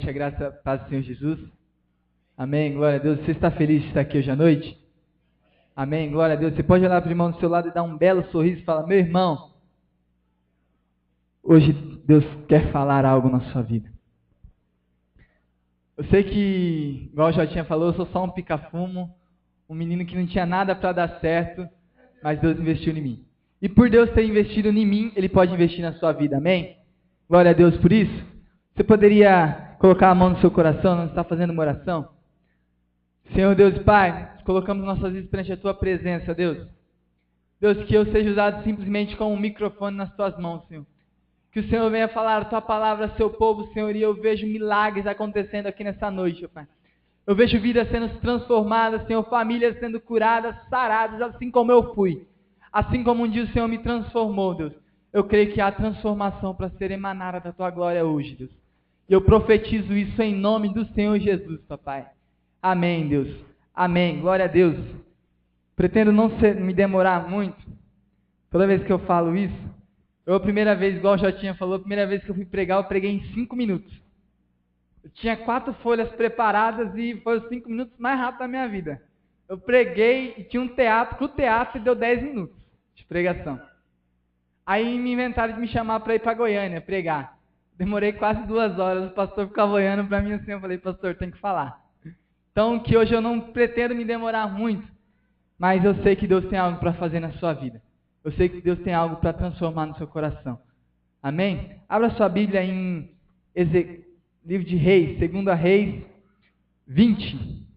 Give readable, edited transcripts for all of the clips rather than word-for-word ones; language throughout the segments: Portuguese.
noite, a graça e a paz do Senhor Jesus. Amém, glória a Deus. Você está feliz de estar aqui hoje à noite? Amém, glória a Deus. Você pode olhar para o irmão do seu lado e dar um belo sorriso e falar: meu irmão, hoje Deus quer falar algo na sua vida. Eu sei que, igual o Jotinha falou, eu sou só um pica-fumo, um menino que não tinha nada para dar certo, mas Deus investiu em mim. E por Deus ter investido em mim, Ele pode investir na sua vida, amém? Glória a Deus por isso. Você poderia colocar a mão no seu coração, não está fazendo uma oração? Senhor Deus e Pai, colocamos nossas vidas perante a Tua presença, Deus. Deus, que eu seja usado simplesmente como um microfone nas Tuas mãos, Senhor. Que o Senhor venha falar a Tua palavra ao Seu povo, Senhor, e eu vejo milagres acontecendo aqui nessa noite, ó Pai. Eu vejo vidas sendo transformadas, Senhor, famílias sendo curadas, saradas, assim como eu fui. Assim como um dia o Senhor me transformou, Deus. Eu creio que há transformação para ser emanada da Tua glória hoje, Deus. E eu profetizo isso em nome do Senhor Jesus, papai. Amém, Deus. Amém. Glória a Deus. Pretendo não me demorar muito. Toda vez que eu falo isso, a primeira vez, igual o Jotinha falou, a primeira vez que eu fui pregar, eu preguei em 5 minutos. Eu tinha 4 folhas preparadas e foi os 5 minutos mais rápidos da minha vida. Eu preguei e tinha um teatro, o teatro deu 10 minutos de pregação. Aí me inventaram de me chamar para ir para Goiânia pregar. Demorei quase 2 horas, o pastor ficava olhando para mim assim, eu falei: pastor, tem que falar. Então, que hoje eu não pretendo me demorar muito, mas eu sei que Deus tem algo para fazer na sua vida. Eu sei que Deus tem algo para transformar no seu coração. Amém? Abra sua Bíblia em livro de Reis, 2 Reis 20.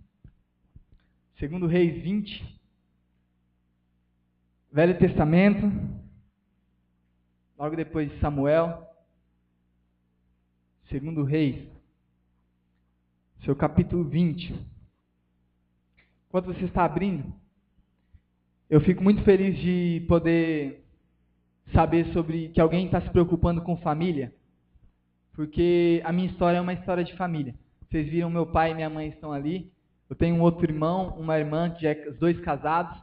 2 Reis 20. Velho Testamento. Logo depois de Samuel. 2 Reis. Seu capítulo 20. Enquanto você está abrindo, eu fico muito feliz de poder saber sobre que alguém está se preocupando com família, porque a minha história é uma história de família. Vocês viram, meu pai e minha mãe estão ali. Eu tenho um outro irmão, uma irmã, que já é os 2 casados,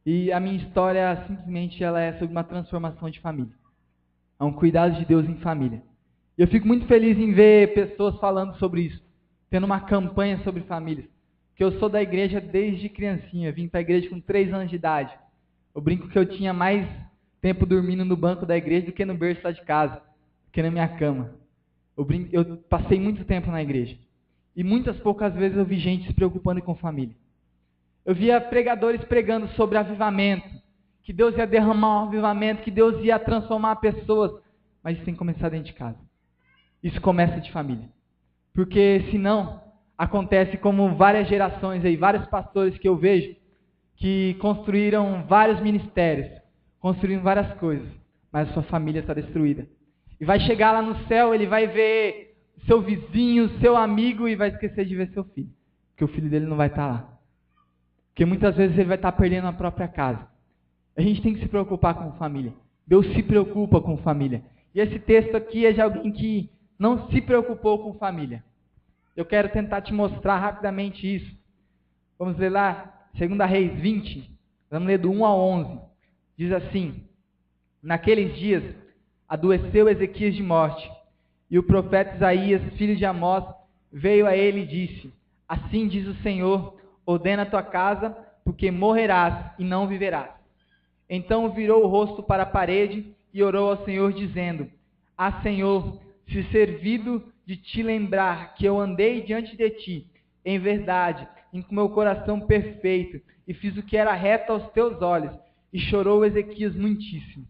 e a minha história simplesmente ela é sobre uma transformação de família. É um cuidado de Deus em família. E eu fico muito feliz em ver pessoas falando sobre isso, tendo uma campanha sobre famílias. Porque eu sou da igreja desde criancinha, vim para a igreja com 3 anos de idade. Eu brinco que eu tinha mais tempo dormindo no banco da igreja do que no berço lá de casa, do que na minha cama. Eu passei muito tempo na igreja. E muitas poucas vezes eu vi gente se preocupando com família. Eu via pregadores pregando sobre avivamento, que Deus ia derramar um avivamento, que Deus ia transformar pessoas. Mas isso tem que começar dentro de casa. Isso começa de família. Porque senão acontece como várias gerações aí, vários pastores que eu vejo, que construíram vários ministérios, construíram várias coisas, mas a sua família está destruída. E vai chegar lá no céu, ele vai ver seu vizinho, seu amigo, e vai esquecer de ver seu filho. Porque o filho dele não vai estar lá. Porque muitas vezes ele vai estar perdendo a própria casa. A gente tem que se preocupar com família. Deus se preocupa com família. E esse texto aqui é de alguém que não se preocupou com família. Eu quero tentar te mostrar rapidamente isso. Vamos ler lá, 2 Reis 20. Vamos ler do 1 ao 11. Diz assim: naqueles dias adoeceu Ezequias de morte, e o profeta Isaías, filho de Amós, veio a ele e disse: assim diz o Senhor, ordena a tua casa, porque morrerás e não viverás. Então virou o rosto para a parede e orou ao Senhor, dizendo: ah, Senhor, se servido de te lembrar que eu andei diante de ti, em verdade, em meu coração perfeito, e fiz o que era reto aos teus olhos. E chorou Ezequias muitíssimo.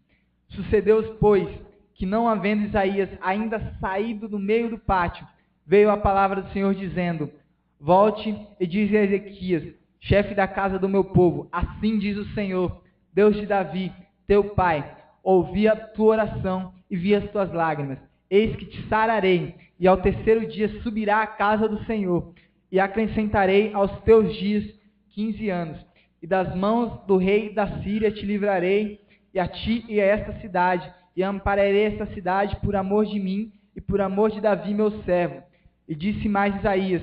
Sucedeu, pois, que não havendo Isaías ainda saído do meio do pátio, veio a palavra do Senhor dizendo: volte e diz a Ezequias, chefe da casa do meu povo, assim diz o Senhor, Deus de Davi, teu pai, ouvi a tua oração e vi as tuas lágrimas. Eis que te sararei, e ao 3º dia subirá à casa do Senhor, e acrescentarei aos teus dias 15 anos. E das mãos do rei da Síria te livrarei, e a ti e a esta cidade, e ampararei esta cidade por amor de mim, e por amor de Davi meu servo. E disse mais Isaías: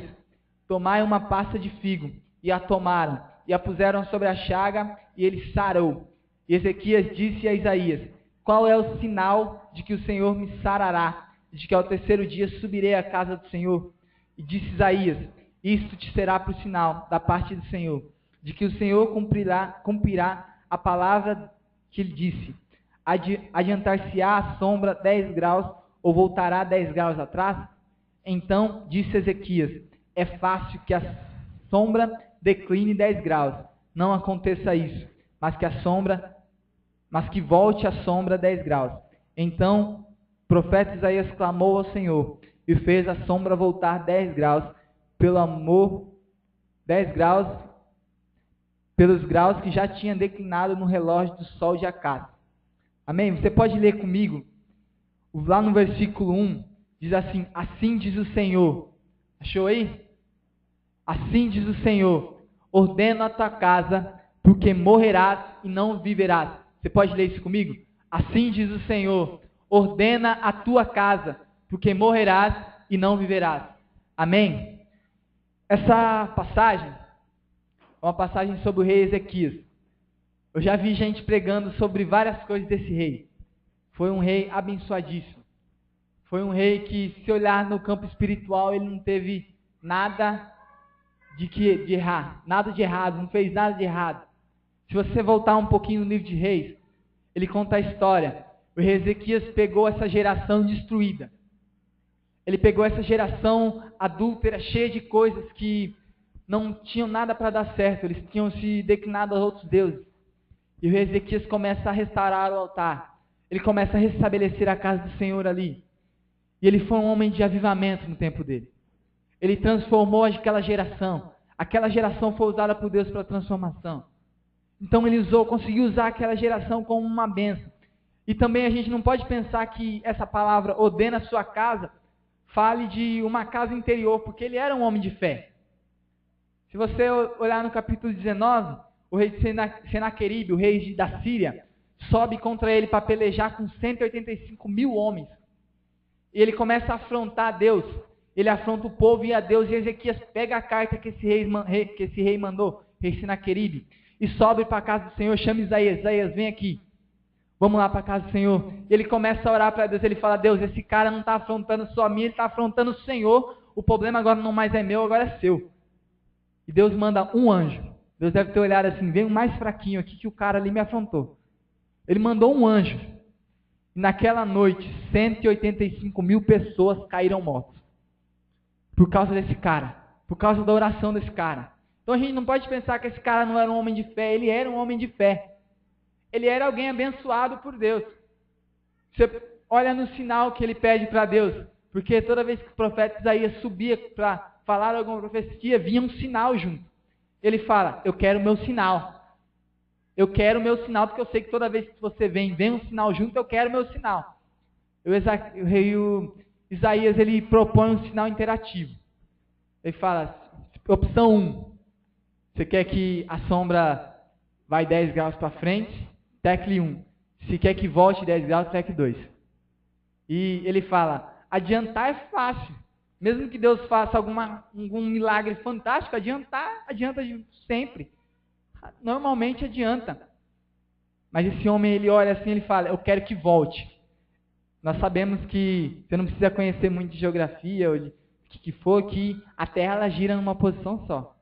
tomai uma pasta de figo. E a tomaram, e a puseram sobre a chaga, e ele sarou. E Ezequias disse a Isaías: qual é o sinal de que o Senhor me sarará, de que ao 3º dia subirei à casa do Senhor? E disse Isaías: isto te será por sinal da parte do Senhor, de que o Senhor cumprirá a palavra que ele disse. Adiantar-se-á a sombra 10 graus, ou voltará 10 graus atrás? Então disse Ezequias: é fácil que a sombra decline 10 graus. Não aconteça isso, mas que volte a sombra 10 graus. Então o profeta Isaías clamou ao Senhor, e fez a sombra voltar 10 graus, 10 graus, pelos graus que já tinha declinado no relógio do sol de Acás. Amém? Você pode ler comigo? Lá no versículo 1, diz assim: assim diz o Senhor. Achou aí? Assim diz o Senhor: ordena a tua casa, porque morrerás e não viverás. Você pode ler isso comigo? Assim diz o Senhor: ordena a tua casa, porque morrerás e não viverás. Amém? Essa passagem é uma passagem sobre o rei Ezequias. Eu já vi gente pregando sobre várias coisas desse rei. Foi um rei abençoadíssimo. Foi um rei que, se olhar no campo espiritual, ele não teve nada de errar, nada de errado, não fez nada de errado. Se você voltar um pouquinho no livro de Reis, ele conta a história. O rei Ezequias pegou essa geração destruída. Ele pegou essa geração adúltera, cheia de coisas que não tinham nada para dar certo. Eles tinham se declinado aos outros deuses. E o rei Ezequias começa a restaurar o altar. Ele começa a restabelecer a casa do Senhor ali. E ele foi um homem de avivamento no tempo dele. Ele transformou aquela geração. Aquela geração foi usada por Deus para transformação. Então ele conseguiu usar aquela geração como uma bênção. E também a gente não pode pensar que essa palavra ordena a sua casa fale de uma casa interior, porque ele era um homem de fé. Se você olhar no capítulo 19, o rei de Senaqueribe, o rei da Síria, sobe contra ele para pelejar com 185 mil homens. E ele começa a afrontar Deus. Ele afronta o povo e a Deus. E Ezequias pega a carta que esse rei mandou, rei Senaqueribe, e sobe para a casa do Senhor, chama Isaías: Isaías, vem aqui. Vamos lá para a casa do Senhor. Ele começa a orar para Deus. Ele fala: Deus, esse cara não está afrontando só a mim, ele está afrontando o Senhor. O problema agora não mais é meu, agora é seu. E Deus manda um anjo. Deus deve ter olhado assim: vem um mais fraquinho aqui que o cara ali me afrontou. Ele mandou um anjo. E naquela noite, 185 mil pessoas caíram mortas. Por causa desse cara. Por causa da oração desse cara. Então a gente não pode pensar que esse cara não era um homem de fé. Ele era um homem de fé. Ele era alguém abençoado por Deus. Você olha no sinal que ele pede para Deus. Porque toda vez que o profeta Isaías subia para falar alguma profecia, vinha um sinal junto. Ele fala: eu quero o meu sinal. Eu quero o meu sinal, porque eu sei que toda vez que você vem um sinal junto, eu quero o meu sinal. O rei Isaías, ele propõe um sinal interativo. Ele fala: opção 1. Você quer que a sombra vai 10 graus para frente? Tecle 1. Se quer que volte 10 graus, tecle 2. E ele fala: adiantar é fácil. Mesmo que Deus faça algum milagre fantástico, adianta sempre. Normalmente adianta. Mas esse homem, ele olha assim, ele fala: eu quero que volte. Nós sabemos que você não precisa conhecer muito de geografia ou de que for, que a Terra ela gira numa posição só.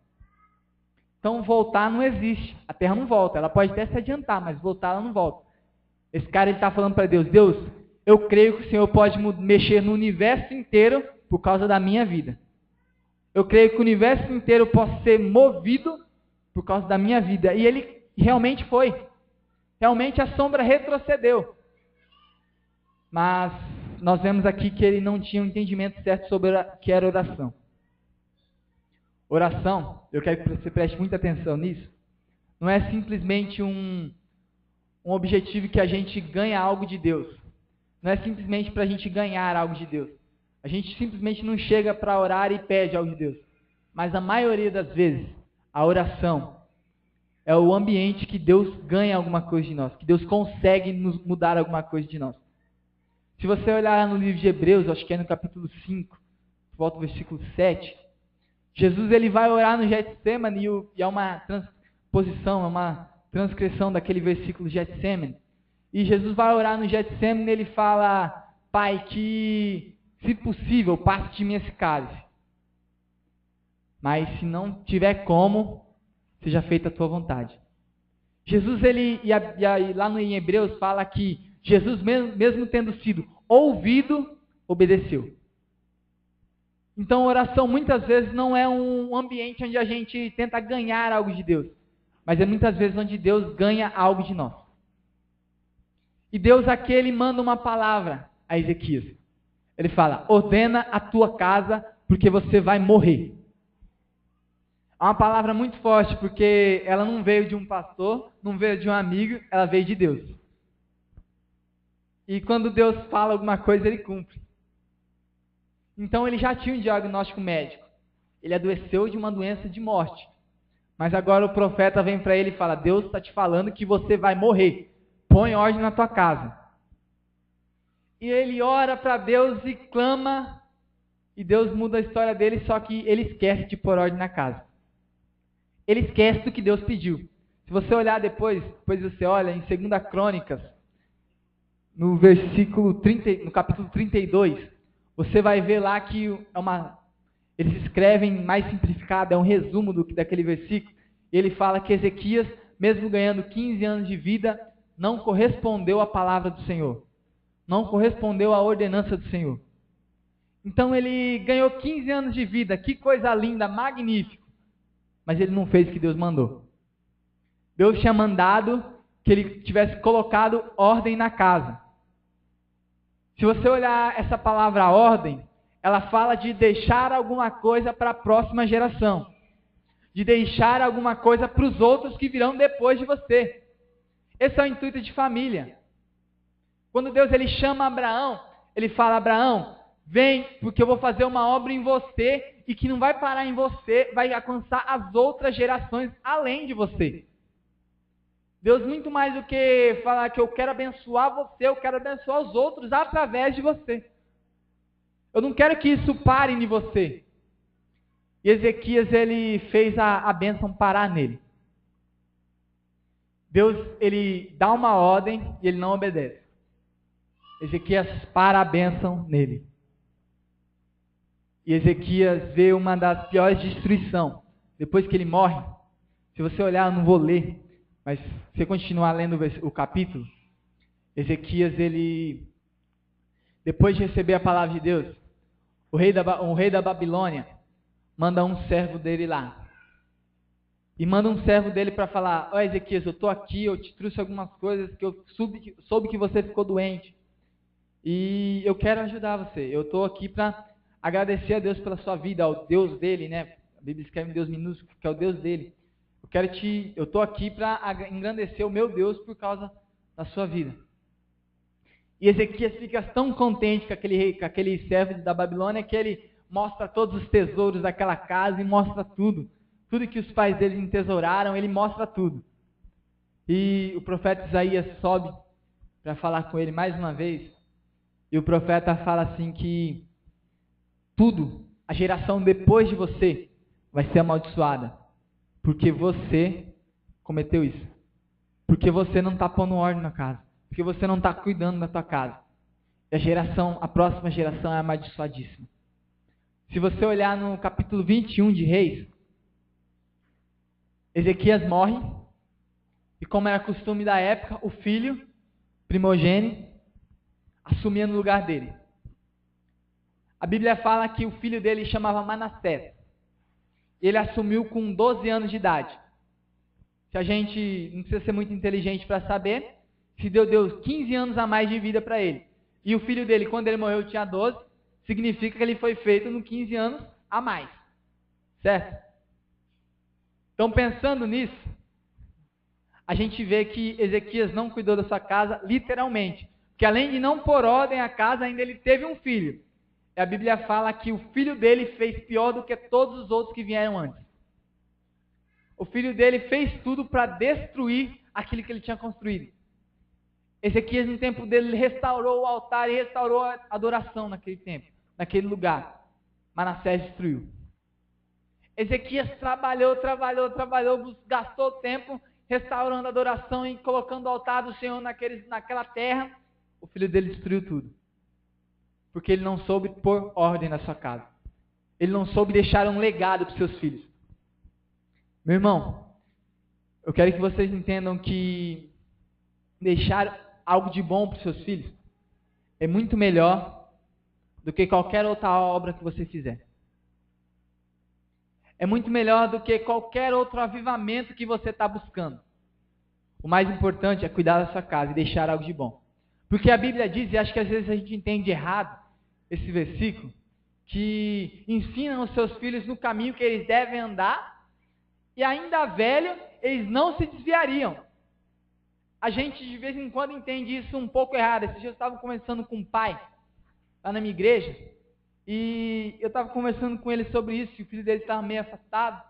Então voltar não existe. A Terra não volta. Ela pode até se adiantar, mas voltar ela não volta. Esse cara está falando para Deus: Deus, eu creio que o Senhor pode mexer no universo inteiro por causa da minha vida. Eu creio que o universo inteiro pode ser movido por causa da minha vida. E ele realmente foi. Realmente a sombra retrocedeu. Mas nós vemos aqui que ele não tinha um entendimento certo sobre o que era oração. Oração, eu quero que você preste muita atenção nisso, não é simplesmente um objetivo que a gente ganha algo de Deus. Não é simplesmente para a gente ganhar algo de Deus. A gente simplesmente não chega para orar e pede algo de Deus. Mas a maioria das vezes, a oração é o ambiente que Deus ganha alguma coisa de nós, que Deus consegue nos mudar alguma coisa de nós. Se você olhar no livro de Hebreus, acho que é no capítulo 5, volta ao versículo 7, Jesus ele vai orar no Getsemane e é uma transposição, é uma transcrição daquele versículo Getsemane. E Jesus vai orar no Getsemane e ele fala: Pai, que se possível passe de mim esse cálice. mas se não tiver como, seja feita a tua vontade. Jesus, lá em Hebreus fala que Jesus, mesmo tendo sido ouvido, obedeceu. Então, oração muitas vezes não é um ambiente onde a gente tenta ganhar algo de Deus, mas é muitas vezes onde Deus ganha algo de nós. E Deus aqui, ele manda uma palavra a Ezequias. Ele fala: ordena a tua casa, porque você vai morrer. É uma palavra muito forte, porque ela não veio de um pastor, não veio de um amigo, ela veio de Deus. E quando Deus fala alguma coisa, ele cumpre. Então ele já tinha um diagnóstico médico. Ele adoeceu de uma doença de morte. Mas agora o profeta vem para ele e fala: Deus está te falando que você vai morrer. Põe ordem na tua casa. E ele ora para Deus e clama, e Deus muda a história dele, só que ele esquece de pôr ordem na casa. Ele esquece do que Deus pediu. Se você olhar depois você olha em 2 Crônicas, no capítulo 32, você vai ver lá que eles escrevem mais simplificado, é um resumo daquele versículo. E ele fala que Ezequias, mesmo ganhando 15 anos de vida, não correspondeu à palavra do Senhor. Não correspondeu à ordenança do Senhor. Então ele ganhou 15 anos de vida, que coisa linda, magnífico. Mas ele não fez o que Deus mandou. Deus tinha mandado que ele tivesse colocado ordem na casa. Se você olhar essa palavra ordem, ela fala de deixar alguma coisa para a próxima geração. De deixar alguma coisa para os outros que virão depois de você. Esse é o intuito de família. Quando Deus ele chama Abraão, ele fala: Abraão, vem, porque eu vou fazer uma obra em você e que não vai parar em você, vai alcançar as outras gerações além de você. Deus, muito mais do que falar que eu quero abençoar você, eu quero abençoar os outros através de você. Eu não quero que isso pare em você. E Ezequias, ele fez a bênção parar nele. Deus, ele dá uma ordem e ele não obedece. Ezequias para a bênção nele. E Ezequias vê uma das piores destruições. Depois que ele morre, se você olhar, eu não vou ler, mas se você continuar lendo o capítulo, Ezequias, ele, depois de receber a palavra de Deus, o rei da Babilônia manda um servo dele lá. E manda um servo dele para falar: ó Ezequias, eu estou aqui, eu te trouxe algumas coisas que eu soube que você ficou doente. E eu quero ajudar você. Eu estou aqui para agradecer a Deus pela sua vida, ao Deus dele, né? A Bíblia escreve em Deus minúsculo, que é o Deus dele. Eu estou aqui para engrandecer o meu Deus por causa da sua vida. E Ezequias fica tão contente com aquele servo da Babilônia que ele mostra todos os tesouros daquela casa e mostra tudo. Tudo que os pais dele entesouraram, ele mostra tudo. E o profeta Isaías sobe para falar com ele mais uma vez. E o profeta fala assim que tudo, a geração depois de você, vai ser amaldiçoada. Porque você cometeu isso. Porque você não está pondo ordem na casa. Porque você não está cuidando da tua casa. E a próxima geração é amaldiçoadíssima. Se você olhar no capítulo 21 de Reis, Ezequias morre. E como era costume da época, o filho primogênito assumia no lugar dele. A Bíblia fala que o filho dele chamava Manassés. Ele assumiu com 12 anos de idade. Se a gente não precisa ser muito inteligente para saber, se Deus deu 15 anos a mais de vida para ele. E o filho dele, quando ele morreu, tinha 12, significa que ele foi feito no 15 anos a mais. Certo? Então, pensando nisso, a gente vê que Ezequias não cuidou da sua casa literalmente. Que além de não pôr ordem à casa, ainda ele teve um filho. E a Bíblia fala que o filho dele fez pior do que todos os outros que vieram antes. O filho dele fez tudo para destruir aquilo que ele tinha construído. Ezequias, no tempo dele, restaurou o altar e restaurou a adoração naquele tempo, naquele lugar. Manassés destruiu. Ezequias trabalhou, gastou tempo restaurando a adoração e colocando o altar do Senhor naquela terra. O filho dele destruiu tudo. Porque ele não soube pôr ordem na sua casa. Ele não soube deixar um legado para os seus filhos. Meu irmão, eu quero que vocês entendam que deixar algo de bom para os seus filhos é muito melhor do que qualquer outra obra que você fizer. É muito melhor do que qualquer outro avivamento que você está buscando. O mais importante é cuidar da sua casa e deixar algo de bom. Porque a Bíblia diz, e acho que às vezes a gente entende errado esse versículo, que ensina os seus filhos no caminho que eles devem andar, e ainda velho, eles não se desviariam. A gente de vez em quando entende isso um pouco errado. Esses dias eu estava conversando com um pai, lá na minha igreja, e eu estava conversando com ele sobre isso, que o filho dele estava meio afastado.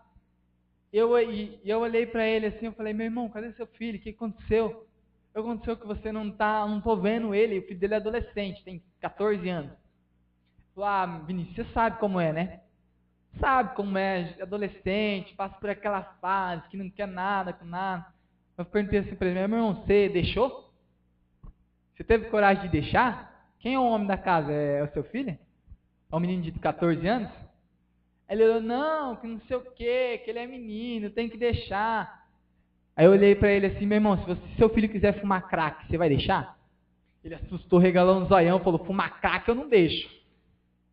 Eu olhei para ele assim, eu falei, meu irmão, cadê seu filho? O que aconteceu? O que aconteceu que você não estou vendo ele? O filho dele é adolescente, tem 14 anos. Falei, Vinícius, você sabe como é, né? Sabe como é, adolescente, passa por aquela fase que não quer nada com nada. Eu perguntei assim para ele, meu irmão, você deixou? Você teve coragem de deixar? Quem é o homem da casa? É o seu filho? É um menino de 14 anos? Ele falou, não, que não sei o quê, que ele é menino, tem que deixar. Aí eu olhei para ele assim, meu irmão, se seu filho quiser fumar crack, você vai deixar? Ele assustou, regalou um zoião, falou, fumar crack eu não deixo.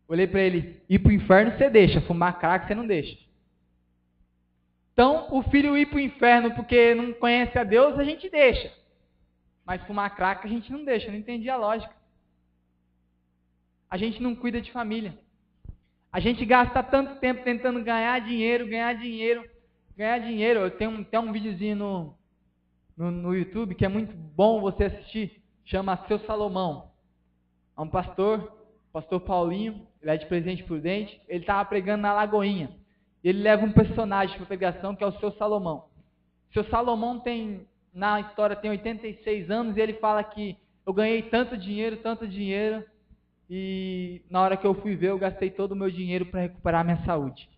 Olhei para ele, ir para o inferno você deixa, fumar crack você não deixa. Então, o filho ir para o inferno porque não conhece a Deus, a gente deixa. Mas fumar crack a gente não deixa, eu não entendi a lógica. A gente não cuida de família. A gente gasta tanto tempo tentando ganhar dinheiro. Eu tenho até um videozinho no YouTube que é muito bom você assistir, chama Seu Salomão. É um pastor Paulinho, ele é de Presidente Prudente, ele estava pregando na Lagoinha. Ele leva um personagem para a pregação que é o Seu Salomão. Seu Salomão na história tem 86 anos e ele fala que eu ganhei tanto dinheiro, e na hora que eu fui ver eu gastei todo o meu dinheiro para recuperar minha saúde.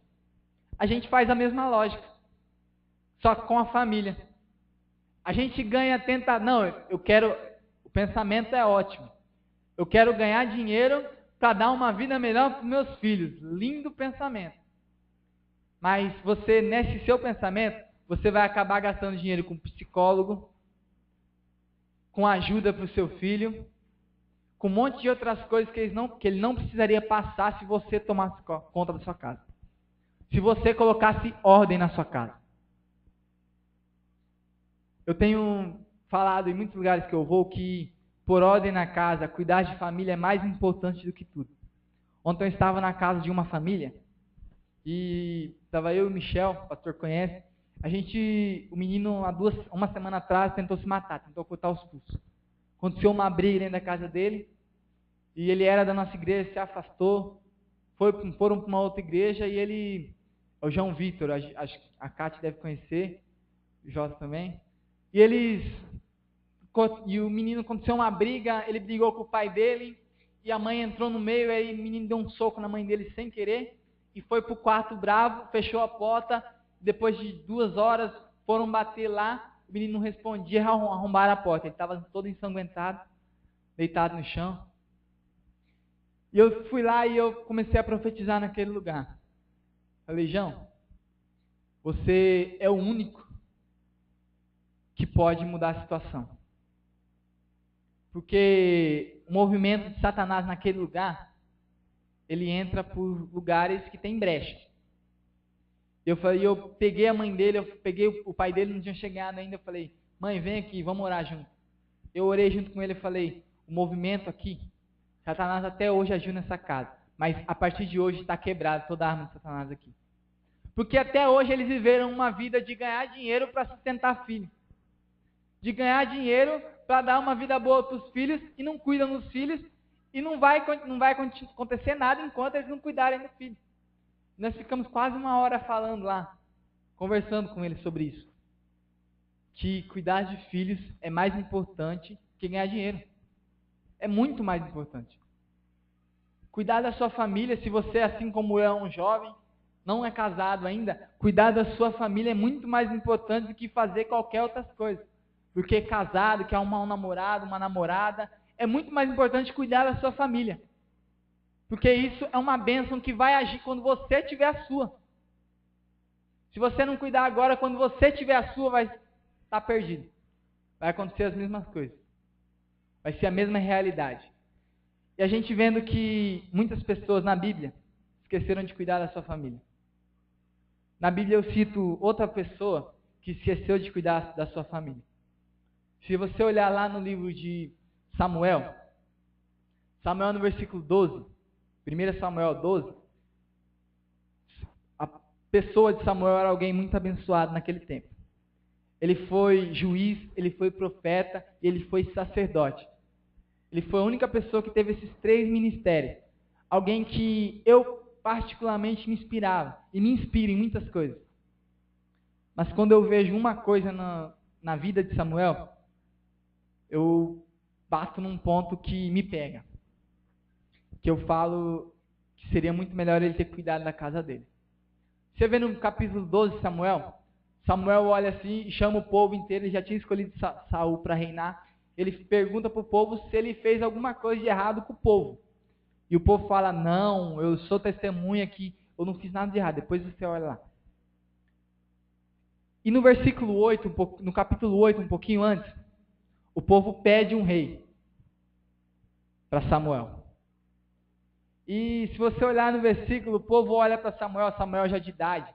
A gente faz a mesma lógica, só que com a família. A gente o pensamento é ótimo. Eu quero ganhar dinheiro para dar uma vida melhor para os meus filhos. Lindo pensamento. Mas nesse seu pensamento, você vai acabar gastando dinheiro com psicólogo, com ajuda para o seu filho, com um monte de outras coisas que ele não precisaria passar se você tomasse conta da sua casa. Se você colocasse ordem na sua casa. Eu tenho falado em muitos lugares que eu vou que por ordem na casa, cuidar de família é mais importante do que tudo. Ontem eu estava na casa de uma família e estava eu e o Michel, o pastor conhece. O menino uma semana atrás tentou se matar, tentou cortar os pulsos. Aconteceu uma briga dentro da casa dele e ele era da nossa igreja, se afastou, foram para uma outra igreja e ele, é o João Vitor, a Cátia deve conhecer, o Jota também. E o menino, aconteceu uma briga, ele brigou com o pai dele, e a mãe entrou no meio, aí o menino deu um soco na mãe dele sem querer, e foi pro quarto bravo, fechou a porta, depois de 2 horas, foram bater lá, o menino não respondia, arrombaram a porta, ele estava todo ensanguentado, deitado no chão. E eu fui lá e eu comecei a profetizar naquele lugar. Falei, João, você é o único que pode mudar a situação. Porque o movimento de Satanás naquele lugar, ele entra por lugares que tem brecha. Eu peguei a mãe dele, eu peguei o pai dele, não tinha chegado ainda, eu falei, mãe, vem aqui, vamos orar junto. Eu orei junto com ele e falei, o movimento aqui, Satanás até hoje agiu nessa casa, mas a partir de hoje está quebrado toda a arma de Satanás aqui. Porque até hoje eles viveram uma vida de ganhar dinheiro para sustentar filho. De ganhar dinheiro para dar uma vida boa para os filhos e não cuidam dos filhos e não vai acontecer nada enquanto eles não cuidarem do filho. Nós ficamos quase 1 hora falando lá, conversando com eles sobre isso. Que cuidar de filhos é mais importante que ganhar dinheiro. É muito mais importante. Cuidar da sua família, se você, assim como eu, é um jovem, não é casado ainda, cuidar da sua família é muito mais importante do que fazer qualquer outra coisa. Porque casado, que é um namorado, uma namorada, é muito mais importante cuidar da sua família. Porque isso é uma bênção que vai agir quando você tiver a sua. Se você não cuidar agora, quando você tiver a sua, vai estar perdido. Vai acontecer as mesmas coisas. Vai ser a mesma realidade. E a gente vendo que muitas pessoas na Bíblia esqueceram de cuidar da sua família. Na Bíblia eu cito outra pessoa que esqueceu de cuidar da sua família. Se você olhar lá no livro de Samuel no versículo 12, 1 Samuel 12, a pessoa de Samuel era alguém muito abençoado naquele tempo. Ele foi juiz, ele foi profeta e ele foi sacerdote. Ele foi a única pessoa que teve esses 3 ministérios. Alguém que eu particularmente me inspirava e me inspira em muitas coisas. Mas quando eu vejo uma coisa na vida de Samuel, eu bato num ponto que me pega. Que eu falo que seria muito melhor ele ter cuidado da casa dele. Você vê no capítulo 12 de Samuel olha assim e chama o povo inteiro, ele já tinha escolhido Saul para reinar. Ele pergunta para o povo se ele fez alguma coisa de errado com o povo. E o povo fala, não, eu sou testemunha que eu não fiz nada de errado. Depois você olha lá. E no versículo 8, no capítulo 8, um pouquinho antes, o povo pede um rei para Samuel. E se você olhar no versículo, o povo olha para Samuel já de idade.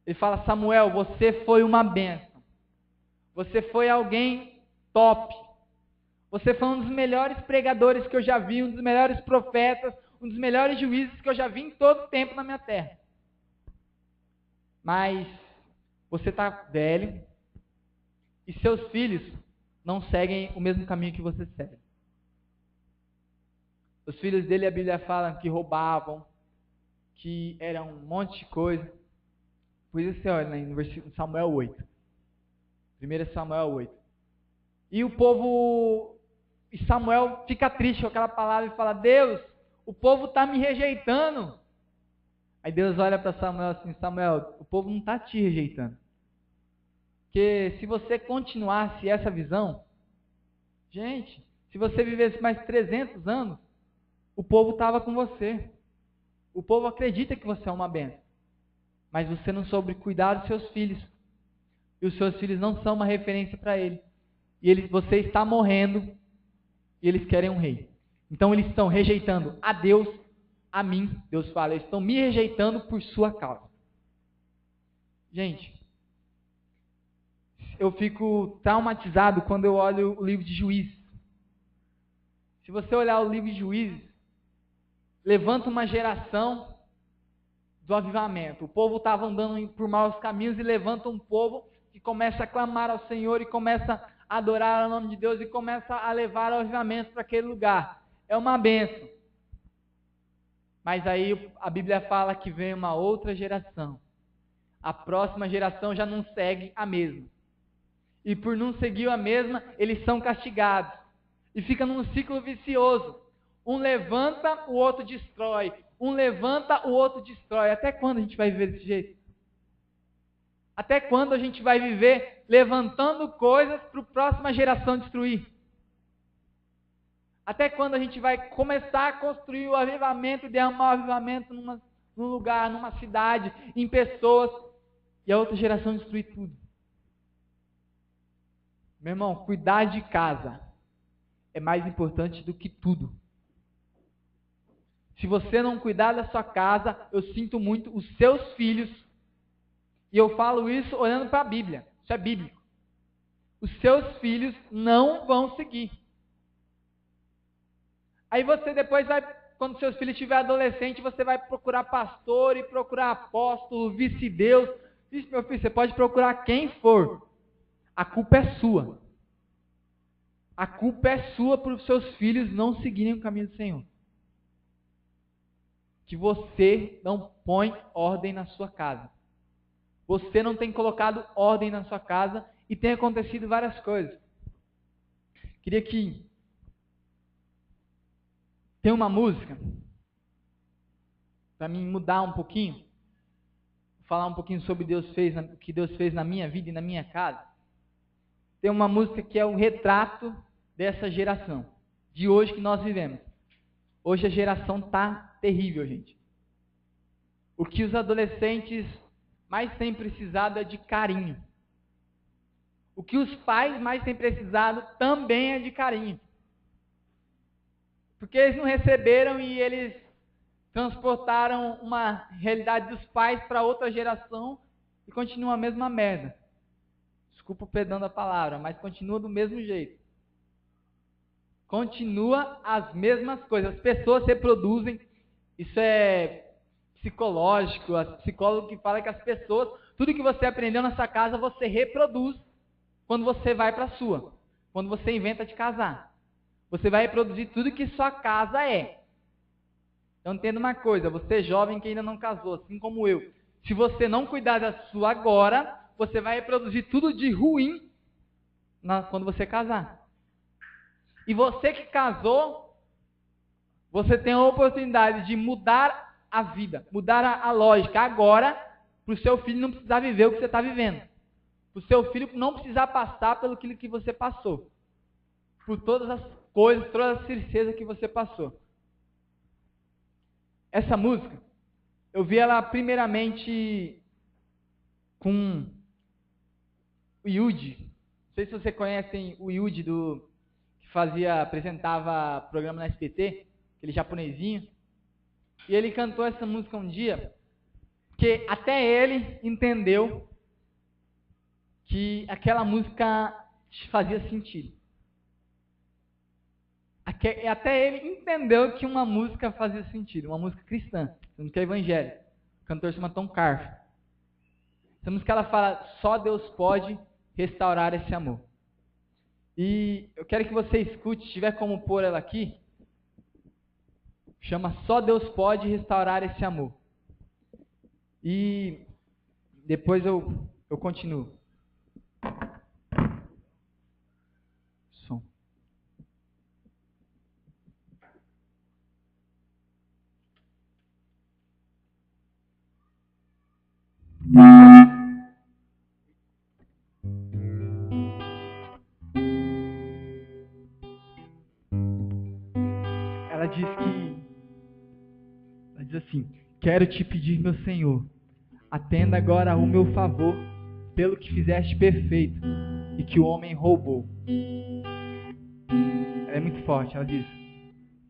Ele fala, Samuel, você foi uma bênção. Você foi alguém top. Você foi um dos melhores pregadores que eu já vi, um dos melhores profetas, um dos melhores juízes que eu já vi em todo o tempo na minha terra. Mas você está velho e seus filhos não seguem o mesmo caminho que você segue. Os filhos dele, a Bíblia fala que roubavam, que eram um monte de coisa. Por isso você olha no versículo Samuel 8. 1 Samuel 8. E o povo, e Samuel fica triste com aquela palavra e fala, Deus, o povo está me rejeitando. Aí Deus olha para Samuel assim, Samuel, o povo não está te rejeitando. Porque se você continuasse essa visão, gente, se você vivesse mais 300 anos, o povo estava com você. O povo acredita que você é uma bênção. Mas você não soube cuidar dos seus filhos. E os seus filhos não são uma referência para ele. E você está morrendo e eles querem um rei. Então eles estão rejeitando a Deus, a mim. Deus fala, eles estão me rejeitando por sua causa. Gente, eu fico traumatizado quando eu olho o livro de Juízes. Se você olhar o livro de Juízes, levanta uma geração do avivamento. O povo estava andando por maus caminhos e levanta um povo que começa a clamar ao Senhor e começa a adorar o nome de Deus e começa a levar o avivamento para aquele lugar. É uma bênção. Mas aí a Bíblia fala que vem uma outra geração. A próxima geração já não segue a mesma. E por não seguir a mesma, eles são castigados. E fica num ciclo vicioso. Um levanta, o outro destrói. Um levanta, o outro destrói. Até quando a gente vai viver desse jeito? Até quando a gente vai viver levantando coisas para a próxima geração destruir? Até quando a gente vai começar a construir o avivamento, derramar o avivamento num lugar, numa cidade, em pessoas, e a outra geração destruir tudo? Meu irmão, cuidar de casa é mais importante do que tudo. Se você não cuidar da sua casa, eu sinto muito, os seus filhos, e eu falo isso olhando para a Bíblia, isso é bíblico, os seus filhos não vão seguir. Aí você depois vai, quando seus filhos estiverem adolescentes, você vai procurar pastor e procurar apóstolo, vice-deus. Isso, meu filho, você pode procurar quem for. A culpa é sua. A culpa é sua por os seus filhos não seguirem o caminho do Senhor. Que você não põe ordem na sua casa. Você não tem colocado ordem na sua casa e tem acontecido várias coisas. Queria que tem uma música para mim mudar um pouquinho, falar um pouquinho sobre o que Deus fez na minha vida e na minha casa. Tem uma música que é o retrato dessa geração, de hoje que nós vivemos. Hoje a geração tá terrível, gente. O que os adolescentes mais têm precisado é de carinho. O que os pais mais têm precisado também é de carinho. Porque eles não receberam e eles transportaram uma realidade dos pais para outra geração e continua a mesma merda. Desculpa o perdão da palavra, mas continua do mesmo jeito. Continua as mesmas coisas. As pessoas se reproduzem. Isso é psicológico. A psicóloga que fala que as pessoas, tudo que você aprendeu nessa casa, você reproduz quando você vai para a sua. Quando você inventa de casar. Você vai reproduzir tudo que sua casa é. Então entenda uma coisa, você jovem que ainda não casou, assim como eu. Se você não cuidar da sua agora, você vai reproduzir tudo de ruim quando você casar. E você que casou, você tem a oportunidade de mudar a vida, mudar a lógica agora, para o seu filho não precisar viver o que você está vivendo. Para o seu filho não precisar passar pelo que você passou. Por todas as coisas, todas as tristezas que você passou. Essa música, eu vi ela primeiramente com o Yudi. Não sei se vocês conhecem o Yudi, que apresentava programa na SBT, aquele japonesinho. E ele cantou essa música um dia, que até ele entendeu que aquela música fazia sentido. Até ele entendeu que uma música fazia sentido, uma música cristã, uma música evangélica. O cantor se chama Tom Carf. Essa música ela fala, só Deus pode restaurar esse amor. E eu quero que você escute, se tiver como pôr ela aqui, chama Só Deus pode restaurar esse amor. E depois eu continuo. Som. Ela diz assim, quero te pedir, meu Senhor, atenda agora o meu favor, pelo que fizeste perfeito, e que o homem roubou. Ela é muito forte, ela diz,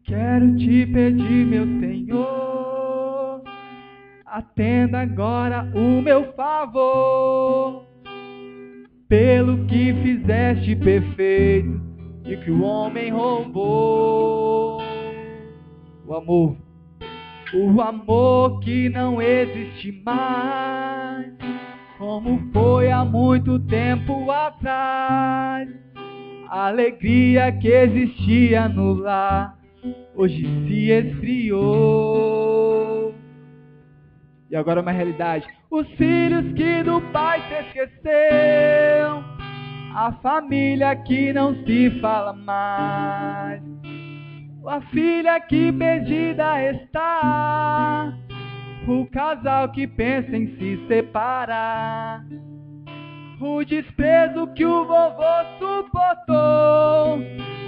quero te pedir, meu Senhor, atenda agora o meu favor, pelo que fizeste perfeito, e que o homem roubou. O amor que não existe mais, como foi há muito tempo atrás. A alegria que existia no lar, hoje se esfriou. E agora uma realidade. Os filhos que do pai se esqueceu, a família que não se fala mais, a filha que perdida está, o casal que pensa em se separar, o desprezo que o vovô suportou,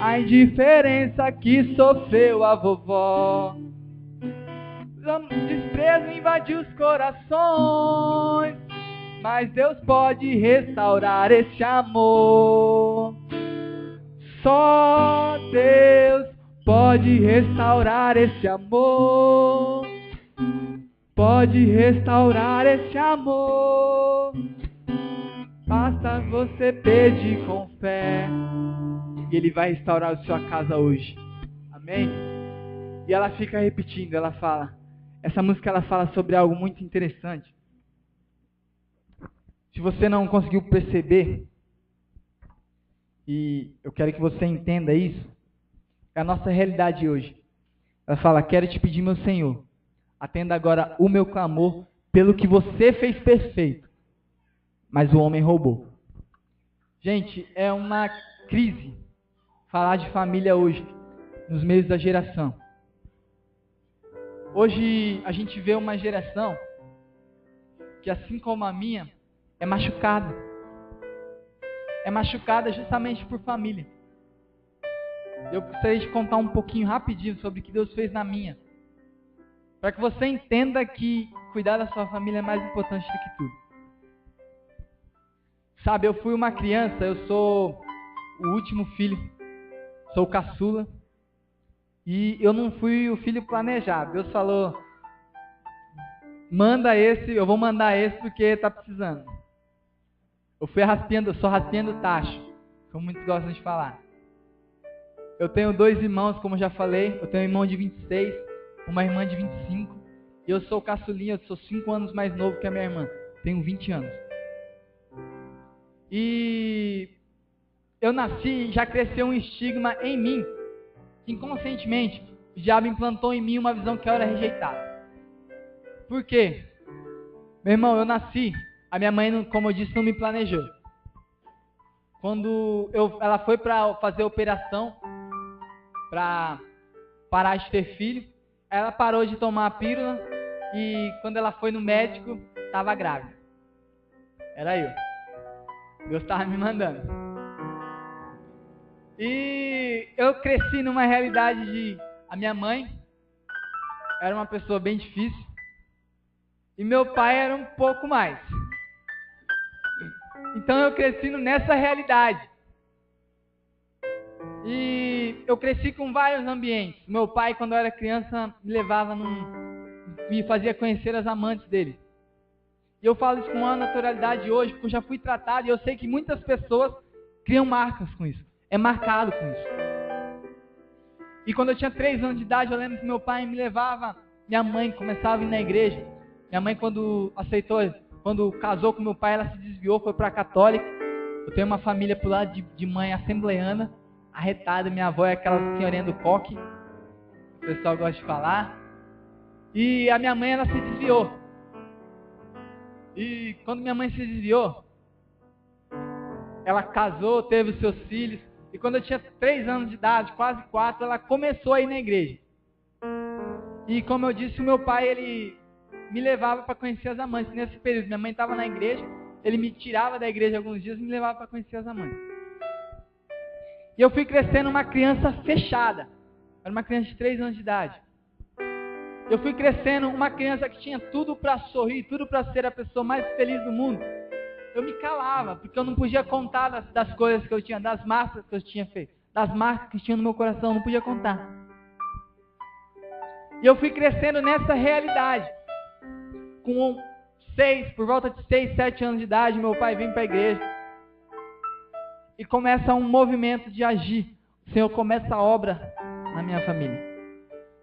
a indiferença que sofreu a vovó. O desprezo invadiu os corações, mas Deus pode restaurar esse amor. Só Deus pode restaurar esse amor. Pode restaurar esse amor. Basta você pedir com fé, e Ele vai restaurar a sua casa hoje. Amém? E ela fica repetindo, ela fala, essa música ela fala sobre algo muito interessante. Se você não conseguiu perceber, e eu quero que você entenda isso, é a nossa realidade hoje. Ela fala, quero te pedir, meu Senhor, atenda agora o meu clamor pelo que você fez perfeito, mas o homem roubou. Gente, é uma crise falar de família hoje, nos meios da geração. Hoje a gente vê uma geração que, assim como a minha, é machucada. É machucada justamente por família. Eu gostaria de contar um pouquinho rapidinho sobre o que Deus fez na minha. Para que você entenda que cuidar da sua família é mais importante do que tudo. Sabe, eu fui uma criança, eu sou o último filho, sou o caçula. E eu não fui o filho planejado. Deus falou, manda esse, eu vou mandar esse porque tá precisando. Eu sou raspinha do tacho, como muitos gostam de falar. Eu tenho 2 irmãos, como eu já falei. Eu tenho um irmão de 26, uma irmã de 25. E eu sou o caçulinha, eu sou 5 anos mais novo que a minha irmã. Tenho 20 anos. E eu nasci e já cresceu um estigma em mim. Inconscientemente, o diabo implantou em mim uma visão que eu era rejeitado. Por quê? Meu irmão, eu nasci, a minha mãe, como eu disse, não me planejou. Quando ela foi para fazer a operação, para parar de ter filho, ela parou de tomar a pílula e quando ela foi no médico, estava grávida. Era eu. Deus estava me mandando. E eu cresci numa realidade de... A minha mãe era uma pessoa bem difícil. E meu pai era um pouco mais. Então eu cresci nessa realidade. E eu cresci com vários ambientes. Meu pai, quando eu era criança, me levava me fazia conhecer as amantes dele. E eu falo isso com uma naturalidade hoje, porque eu já fui tratado e eu sei que muitas pessoas criam marcas com isso. É marcado com isso. E quando eu tinha 3 anos de idade, eu lembro que meu pai me levava, minha mãe começava a ir na igreja. Minha mãe, quando casou com meu pai, ela se desviou, foi para a católica. Eu tenho uma família por lá de mãe assembleana, arretada. Minha avó é aquela senhorinha do coque, o pessoal gosta de falar. E a minha mãe, ela se desviou. E quando minha mãe se desviou, ela casou, teve os seus filhos. E quando eu tinha 3 anos de idade, quase 4, ela começou a ir na igreja. E como eu disse, o meu pai, ele me levava para conhecer as amantes. Nesse período, minha mãe estava na igreja, ele me tirava da igreja alguns dias e me levava para conhecer as amantes. E eu fui crescendo uma criança fechada. Era uma criança de 3 anos de idade. Eu fui crescendo uma criança que tinha tudo para sorrir, tudo para ser a pessoa mais feliz do mundo. Eu me calava, porque eu não podia contar das coisas que eu tinha, das marcas que eu tinha feito, das marcas que tinha no meu coração, eu não podia contar. E eu fui crescendo nessa realidade. Por volta de 6, 7 anos de idade, meu pai vem para a igreja. E começa um movimento de agir. O Senhor começa a obra na minha família.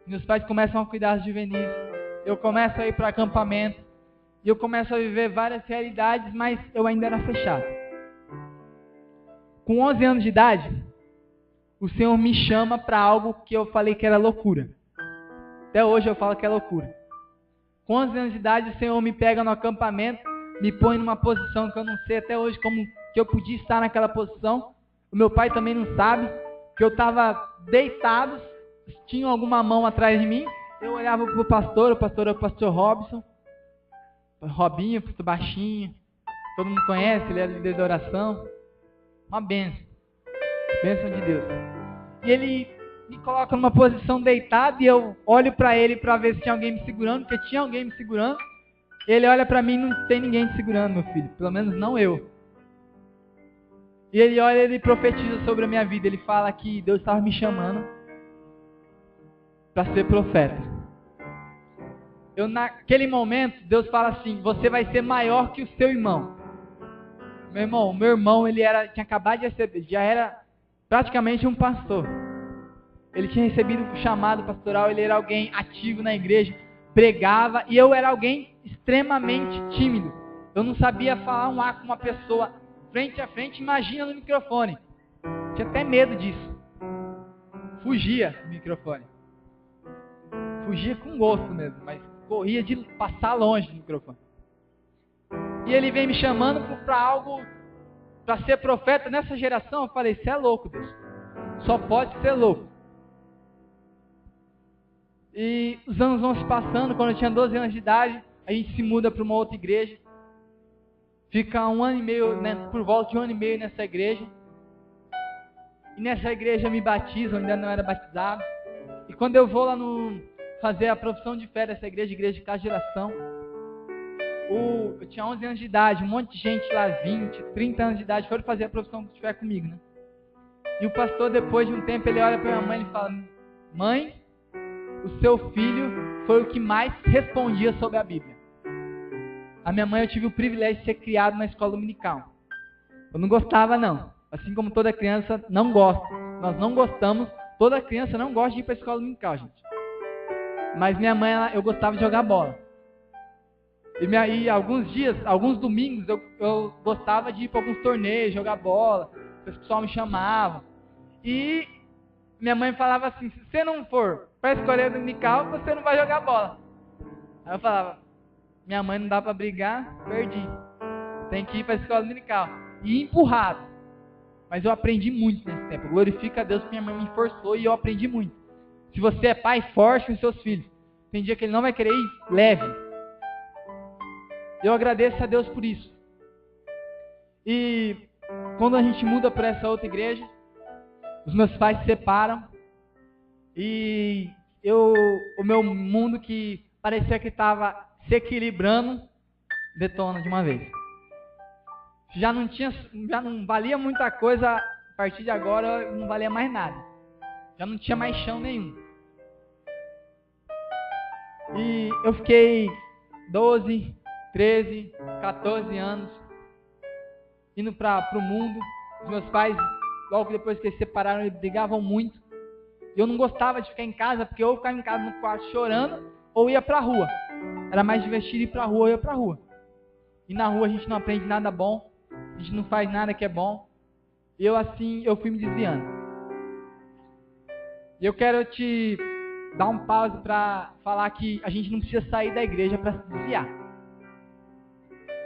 Meus pais começam a cuidar de juvenis. Eu começo a ir para acampamento. E eu começo a viver várias realidades, mas eu ainda era fechado. Com 11 anos de idade, o Senhor me chama para algo que eu falei que era loucura. Até hoje eu falo que é loucura. Com 11 anos de idade, o Senhor me pega no acampamento, me põe numa posição que eu não sei até hoje como que eu podia estar naquela posição. O meu pai também não sabe, que eu estava deitado, tinha alguma mão atrás de mim. Eu olhava para o pastor é o pastor Robson. Robinho, pastor baixinho, todo mundo conhece, ele é líder de oração. Uma bênção, bênção de Deus. E ele me coloca numa posição deitado e eu olho para ele para ver se tinha alguém me segurando, porque tinha alguém me segurando. Ele olha para mim, não tem ninguém me segurando, meu filho, pelo menos não eu. E ele olha, ele profetiza sobre a minha vida, ele fala que Deus estava me chamando para ser profeta. Naquele momento, Deus fala assim, você vai ser maior que o seu irmão. Meu irmão, ele tinha acabado de receber, já era praticamente um pastor. Ele tinha recebido o chamado pastoral, ele era alguém ativo na igreja, pregava, e eu era alguém extremamente tímido. Eu não sabia falar um A com uma pessoa frente a frente, imagina no microfone. Tinha até medo disso. Fugia do microfone. Fugia com gosto mesmo, mas corria de passar longe do microfone. E ele vem me chamando para algo, para ser profeta nessa geração. Eu falei, você é louco, Deus. Só pode ser louco. E os anos vão se passando. Quando eu tinha 12 anos de idade, a gente se muda para uma outra igreja. Fica 1 ano e meio, por volta de 1 ano e meio nessa igreja. E nessa igreja eu me batizo, eu ainda não era batizado. E quando eu vou lá fazer a profissão de fé dessa igreja de casa de geração, eu tinha 11 anos de idade, um monte de gente lá, 20, 30 anos de idade, foram fazer a profissão de fé comigo, né? E o pastor, depois de um tempo, ele olha para minha mãe e fala: mãe, o seu filho foi o que mais respondia sobre a Bíblia. A minha mãe, eu tive o privilégio de ser criado na escola dominical. Eu não gostava, não. Assim como toda criança não gosta. Nós não gostamos, toda criança não gosta de ir para a escola dominical, gente. Mas minha mãe, eu gostava de jogar bola. E alguns dias, alguns domingos, eu gostava de ir para alguns torneios, jogar bola. O pessoal me chamava. E minha mãe falava assim: se você não for para a escola dominical, você não vai jogar bola. Aí eu falava: minha mãe, não dá para brigar, perdi. Tem que ir para a escola dominical. E empurrado. Mas eu aprendi muito nesse tempo. Glorifica a Deus que minha mãe me forçou e eu aprendi muito. Se você é pai, forte com seus filhos. Tem dia que ele não vai querer ir, leve. Eu agradeço a Deus por isso. E quando a gente muda para essa outra igreja, os meus pais se separam. E o meu mundo que parecia que estava se equilibrando, detona de uma vez. Já não valia muita coisa, a partir de agora não valia mais nada. Já não tinha mais chão nenhum. E eu fiquei 12, 13, 14 anos indo para o mundo. Os meus pais, logo depois que eles se separaram, eles brigavam muito. E eu não gostava de ficar em casa, porque eu ficava em casa no quarto chorando, ou ia para a rua. Era mais divertido ir para a rua, eu ia para a rua. E na rua a gente não aprende nada bom, a gente não faz nada que é bom. E eu fui me desviando. E eu quero te dar um pause para falar que a gente não precisa sair da igreja para se desviar.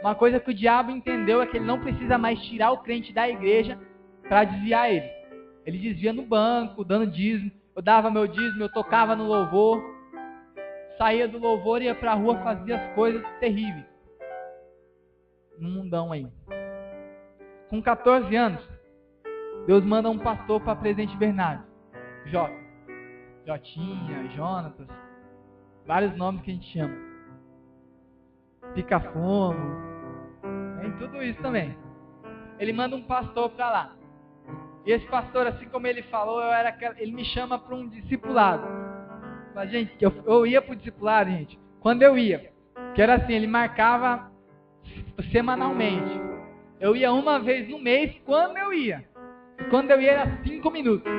Uma coisa que o diabo entendeu é que ele não precisa mais tirar o crente da igreja para desviar ele. Ele desvia no banco, dando dízimo. Eu dava meu dízimo, eu tocava no louvor. Saía do louvor, ia para a rua, fazia as coisas terríveis. No mundão aí. Com 14 anos, Deus manda um pastor para Presidente Bernardo. Jotinha, Jonatas, vários nomes que a gente chama. Pica-fogo, tem tudo isso também. Ele manda um pastor para lá. E esse pastor, assim como ele falou, ele me chama para um discipulado. Mas, gente, eu ia para o discipulado, gente, quando eu ia. Que era assim, ele marcava semanalmente. Eu ia uma vez no mês, quando eu ia. E quando eu ia era 5 minutos.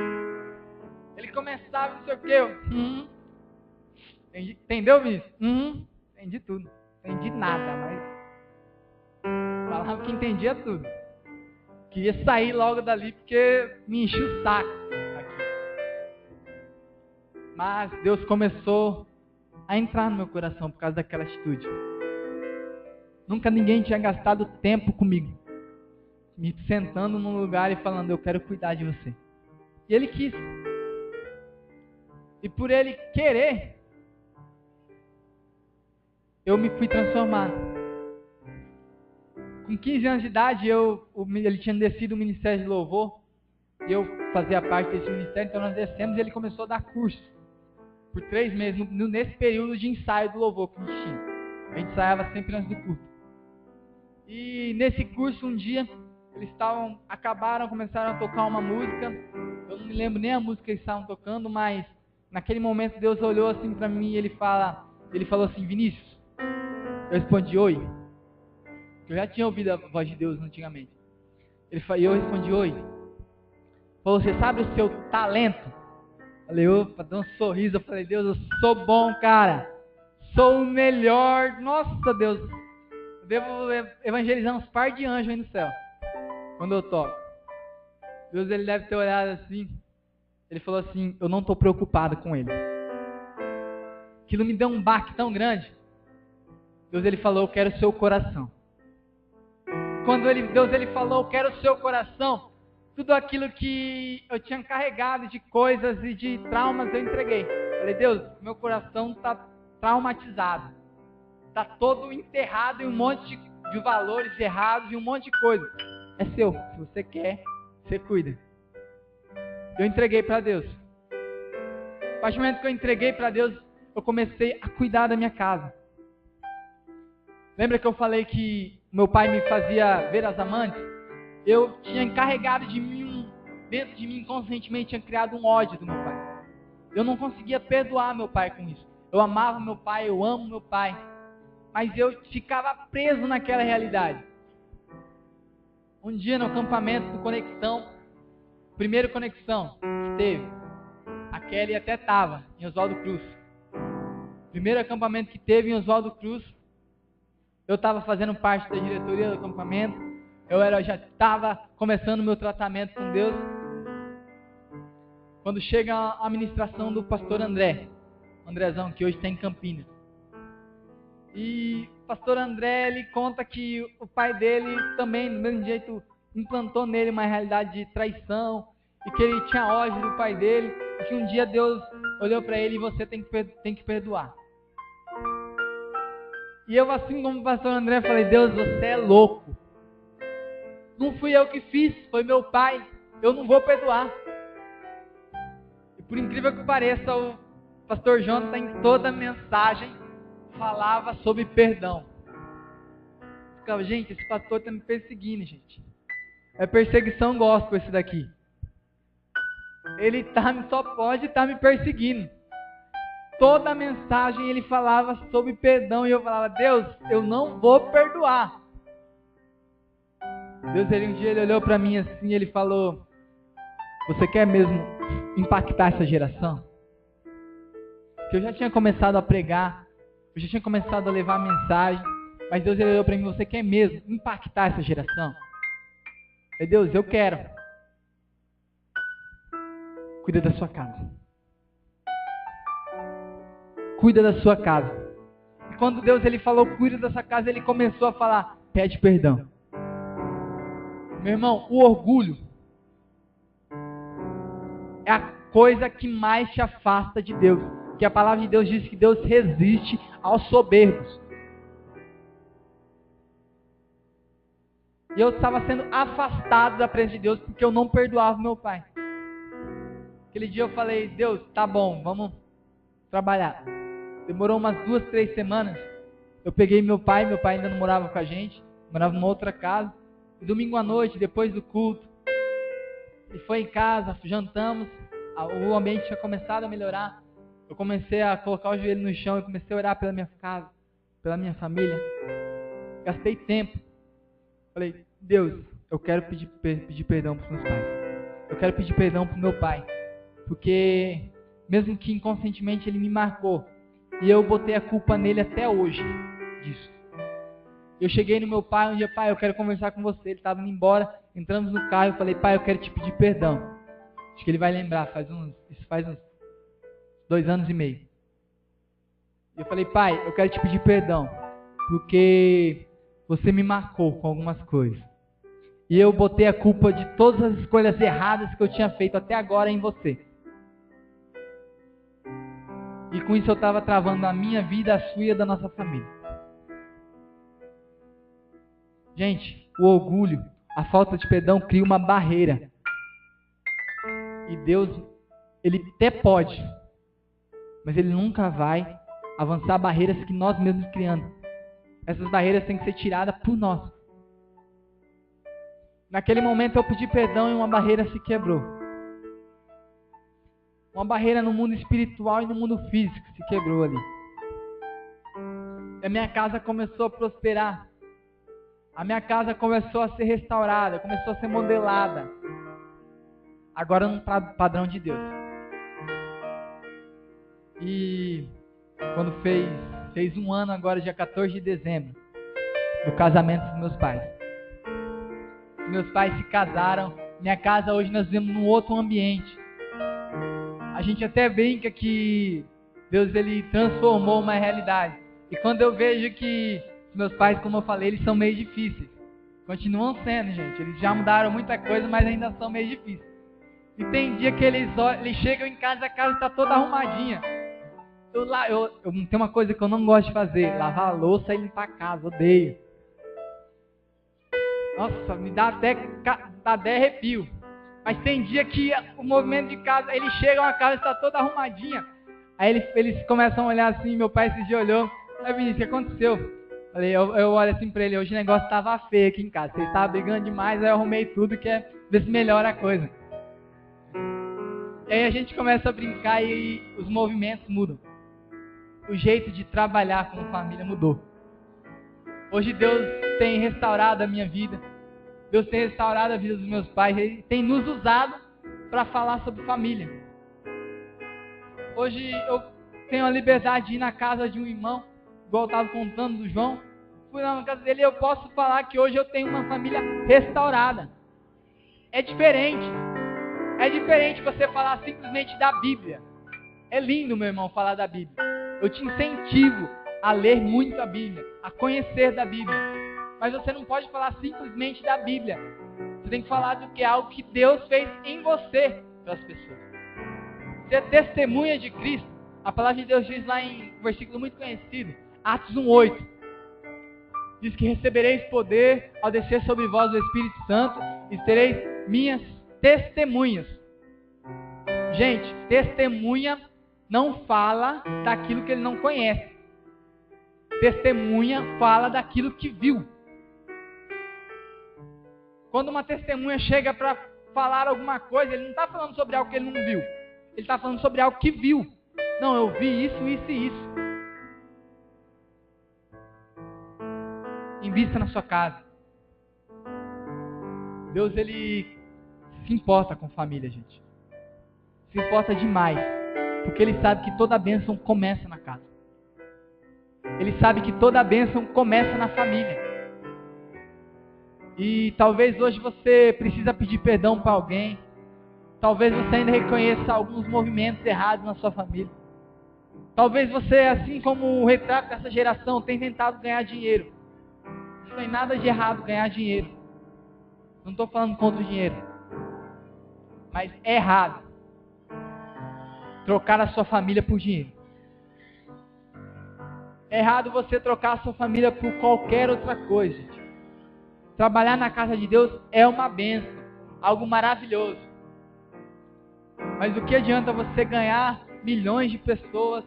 Ele começava, não sei o que, entendeu, Vinícius? Entendi tudo. Entendi nada, mas falava que entendia tudo. Queria sair logo dali porque me enchia o saco aqui. Mas Deus começou a entrar no meu coração por causa daquela atitude. Nunca ninguém tinha gastado tempo comigo, me sentando num lugar e falando: eu quero cuidar de você. E ele quis. E por ele querer, eu me fui transformado. Com 15 anos de idade, ele tinha descido o Ministério de Louvor, e eu fazia parte desse ministério, então nós descemos e ele começou a dar curso, por 3 meses, nesse período de ensaio do louvor que a gente tinha. A gente ensaiava sempre antes do culto. E nesse curso, um dia, eles começaram a tocar uma música, eu não me lembro nem a música que eles estavam tocando, mas naquele momento Deus olhou assim para mim e ele falou assim: Vinícius. Eu respondi: oi. Eu já tinha ouvido a voz de Deus antigamente. Eu respondi: oi. Falou: você sabe o seu talento? Falei: opa, deu um sorriso. Eu falei: Deus, eu sou bom, cara. Sou o melhor. Nossa, Deus. Eu devo evangelizar uns par de anjos aí no céu, quando eu toco. Deus, ele deve ter olhado assim. Ele falou assim: eu não estou preocupado com ele. Aquilo me deu um baque tão grande. Deus, ele falou: eu quero o seu coração. Quando Deus falou: eu quero o seu coração, tudo aquilo que eu tinha carregado de coisas e de traumas eu entreguei. Falei: Deus, meu coração está traumatizado, está todo enterrado em um monte de valores errados e um monte de coisas. É seu, se você quer, você cuida. eu entreguei para Deus. A partir do momento que eu entreguei para Deus, eu comecei a cuidar da minha casa. Lembra que eu falei que meu pai me fazia ver as amantes? Eu tinha encarregado de mim, dentro de mim, inconscientemente, tinha criado um ódio do meu pai. Eu não conseguia perdoar meu pai com isso. Eu amava meu pai, eu amo meu pai. Mas eu ficava preso naquela realidade. Um dia no acampamento do Conexão, primeiro Conexão que teve, a Kelly até estava em Oswaldo Cruz. Primeiro acampamento que teve em Oswaldo Cruz, eu estava fazendo parte da diretoria do acampamento, já estava começando o meu tratamento com Deus. Quando chega a ministração do pastor Andrezão, que hoje está em Campinas. E o pastor André, ele conta que o pai dele também, do mesmo jeito, implantou nele uma realidade de traição, e que ele tinha ódio do pai dele, e que um dia Deus olhou para ele e você tem que perdoar. E eu, assim como o pastor André, falei, Deus, você é louco. Não fui eu que fiz, foi meu pai, eu não vou perdoar. E por incrível que pareça, o pastor Jonathan, em toda a mensagem, falava sobre perdão. Eu ficava, gente, esse pastor está me perseguindo, gente. É perseguição gospel esse daqui. Ele só pode estar me perseguindo. Toda a mensagem ele falava sobre perdão e eu falava, Deus, eu não vou perdoar. Deus, um dia ele olhou para mim assim e ele falou, você quer mesmo impactar essa geração? Que eu já tinha começado a pregar, eu já tinha começado a levar a mensagem, mas Deus ele olhou para mim, você quer mesmo impactar essa geração? Eu falei, Deus, eu quero. Cuida da sua casa. Cuida da sua casa. E quando Deus ele falou, cuida da sua casa, ele começou a falar, pede perdão. Meu irmão, o orgulho é a coisa que mais te afasta de Deus. Que a palavra de Deus diz que Deus resiste aos soberbos. E eu estava sendo afastado da presença de Deus porque eu não perdoava meu pai. Aquele dia eu falei, Deus, tá bom, vamos trabalhar. Demorou umas 2, 3 semanas. Eu peguei meu pai ainda não morava com a gente, morava numa outra casa. E domingo à noite, depois do culto, ele foi em casa, jantamos, o ambiente tinha começado a melhorar. Eu comecei a colocar o joelho no chão e comecei a orar pela minha casa, pela minha família. Gastei tempo. Falei, Deus, eu quero pedir perdão para os meus pais. Eu quero pedir perdão para o meu pai. Porque, mesmo que inconscientemente ele me marcou, e eu botei a culpa nele até hoje disso. Eu cheguei no meu pai um dia, pai, eu quero conversar com você. Ele estava indo embora, entramos no carro e falei, pai, eu quero te pedir perdão. Acho que ele vai lembrar, isso faz uns 2 anos e meio. Eu falei, pai, eu quero te pedir perdão, porque você me marcou com algumas coisas. E eu botei a culpa de todas as escolhas erradas que eu tinha feito até agora em você. E com isso eu estava travando a minha vida, a sua e a da nossa família. Gente, o orgulho, a falta de perdão cria uma barreira. E Deus, Ele até pode, mas Ele nunca vai avançar barreiras que nós mesmos criamos. Essas barreiras têm que ser tiradas por nós. Naquele momento eu pedi perdão e uma barreira se quebrou. Uma barreira no mundo espiritual e no mundo físico se quebrou ali. E a minha casa começou a prosperar. A minha casa começou a ser restaurada, começou a ser modelada. Agora no padrão de Deus. E quando fez 1 ano agora, dia 14 de dezembro, do casamento dos meus pais. Meus pais se casaram. Minha casa hoje nós vivemos num outro ambiente. A gente até brinca que Deus ele transformou uma realidade. E quando eu vejo que meus pais, como eu falei, eles são meio difíceis. Continuam sendo, gente. Eles já mudaram muita coisa, mas ainda são meio difíceis. E tem dia que eles chegam em casa, a casa está toda arrumadinha. Eu tenho uma coisa que eu não gosto de fazer: lavar a louça e limpar a casa. Odeio. Nossa, me dá até arrepio. Mas tem dia que o movimento de casa, eles chegam, a casa está toda arrumadinha. Aí eles começam a olhar assim, meu pai esse dia olhou. Aí, Vinícius, o que aconteceu? Eu olho assim pra ele, hoje o negócio tava feio aqui em casa. Vocês estavam brigando demais, aí eu arrumei tudo, que é ver se melhora a coisa. E aí a gente começa a brincar e os movimentos mudam. O jeito de trabalhar como família mudou. Hoje Deus tem restaurado a minha vida. Deus tem restaurado a vida dos meus pais. Ele tem nos usado para falar sobre família. Hoje eu tenho a liberdade de ir na casa de um irmão, igual eu estava contando do João. Fui lá na casa dele e eu posso falar que hoje eu tenho uma família restaurada. É diferente. É diferente você falar simplesmente da Bíblia. É lindo, meu irmão, falar da Bíblia. Eu te incentivo a ler muito a Bíblia, a conhecer da Bíblia. Mas você não pode falar simplesmente da Bíblia. Você tem que falar do que é algo que Deus fez em você para as pessoas. Ser testemunha de Cristo. A palavra de Deus diz lá em um versículo muito conhecido, Atos 1:8. Diz que recebereis poder ao descer sobre vós o Espírito Santo e sereis minhas testemunhas. Gente, testemunha não fala daquilo que ele não conhece. Testemunha fala daquilo que viu. Quando uma testemunha chega para falar alguma coisa, ele não está falando sobre algo que ele não viu. Ele está falando sobre algo que viu. Não, eu vi isso, isso e isso. Invista na sua casa. Deus, ele se importa com família, gente. Se importa demais. Porque ele sabe que toda bênção começa na casa. Ele sabe que toda bênção começa na família. E talvez hoje você precisa pedir perdão para alguém. Talvez você ainda reconheça alguns movimentos errados na sua família. Talvez você, assim como o retrato dessa geração, tenha tentado ganhar dinheiro. Não tem nada de errado ganhar dinheiro. Não estou falando contra o dinheiro. Mas é errado trocar a sua família por dinheiro. É errado você trocar a sua família por qualquer outra coisa. Trabalhar na casa de Deus é uma bênção, algo maravilhoso. Mas o que adianta você ganhar milhões de pessoas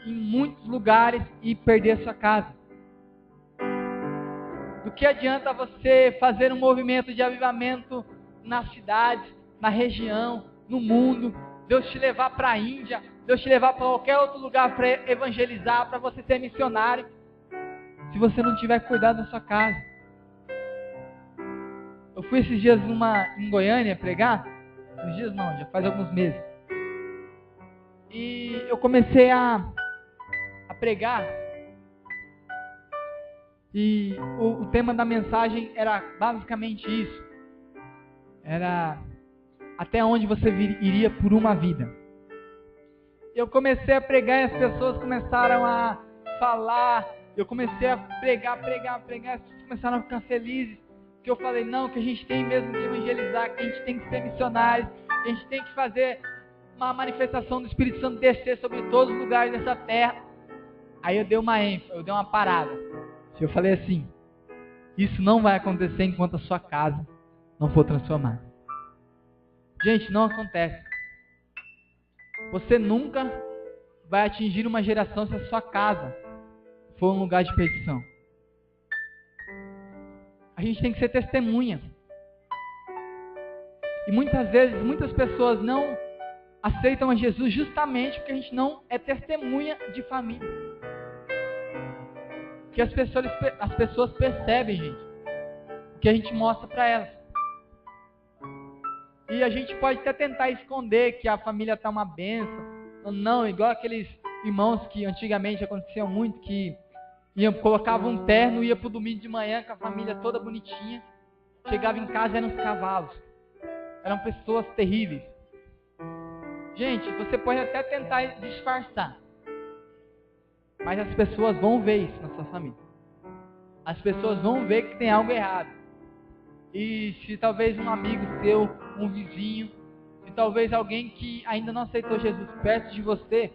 em muitos lugares e perder a sua casa? Do que adianta você fazer um movimento de avivamento nas cidades, na região, no mundo, Deus te levar para a Índia, Deus te levar para qualquer outro lugar para evangelizar, para você ser missionário, se você não tiver cuidado da sua casa? Eu fui esses dias em Goiânia pregar, esses dias não, já faz alguns meses, e eu comecei a pregar, e o tema da mensagem era basicamente isso, era até onde você iria por uma vida. Eu comecei a pregar e as pessoas começaram a falar, eu comecei a pregar, as pessoas começaram a ficar felizes, que eu falei, não, que a gente tem mesmo que evangelizar, que a gente tem que ser missionários, que a gente tem que fazer uma manifestação do Espírito Santo descer sobre todos os lugares dessa terra. Aí eu dei uma ênfase, eu dei uma parada. Eu falei assim, isso não vai acontecer enquanto a sua casa não for transformada. Gente, não acontece. Você nunca vai atingir uma geração se a sua casa for um lugar de perdição. A gente tem que ser testemunha. E muitas vezes, muitas pessoas não aceitam a Jesus justamente porque a gente não é testemunha de família. Que as pessoas percebem, gente, o que a gente mostra para elas. E a gente pode até tentar esconder que a família está uma bênção. Não, igual aqueles irmãos que antigamente aconteciam muito, que colocavam um terno, ia para o domingo de manhã com a família toda bonitinha. Chegava em casa, eram os cavalos. Eram pessoas terríveis. Gente, você pode até tentar disfarçar. Mas as pessoas vão ver isso na sua família. As pessoas vão ver que tem algo errado. E se talvez um amigo seu, um vizinho, se talvez alguém que ainda não aceitou Jesus perto de você,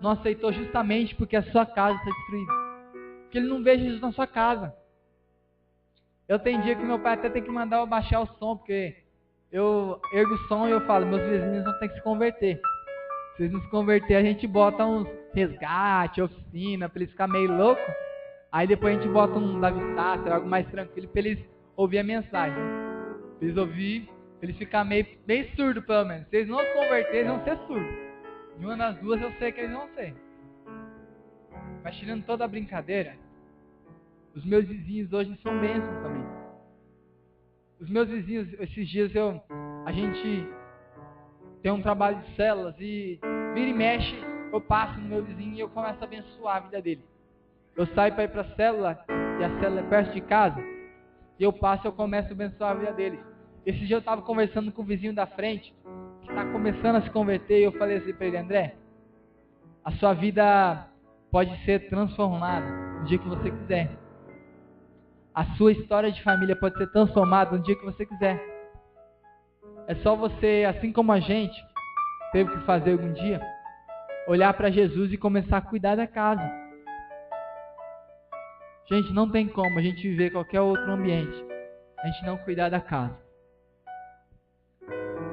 não aceitou justamente porque a sua casa está destruída. Porque ele não vê Jesus na sua casa. Eu tenho dia que meu pai até tem que mandar eu baixar o som, porque eu ergo o som e eu falo, meus vizinhos não tem que se converter. Se eles não se converter, a gente bota uns resgate, oficina, pra eles ficarem meio loucos. Aí depois a gente bota um Davi Sasser, algo mais tranquilo, pra eles ouvir a mensagem. Pra eles ouvir, pra eles ficarem meio surdo pelo menos. Se eles não se converterem, eles vão ser surdos. De uma das duas eu sei que eles vão ser. Mas tirando toda a brincadeira, os meus vizinhos hoje são bênçãos também. Os meus vizinhos, esses dias a gente tem um trabalho de células e vira e mexe, eu passo no meu vizinho e eu começo a abençoar a vida dele. Eu saio para ir para a célula e a célula é perto de casa e eu passo e eu começo a abençoar a vida dele. Esse dia eu estava conversando com o vizinho da frente que está começando a se converter e eu falei assim para ele, André, a sua vida pode ser transformada no dia que você quiser. A sua história de família pode ser transformada no dia que você quiser. É só você, assim como a gente teve que fazer algum dia, olhar para Jesus e começar a cuidar da casa. Gente, não tem como a gente viver qualquer outro ambiente, a gente não cuidar da casa.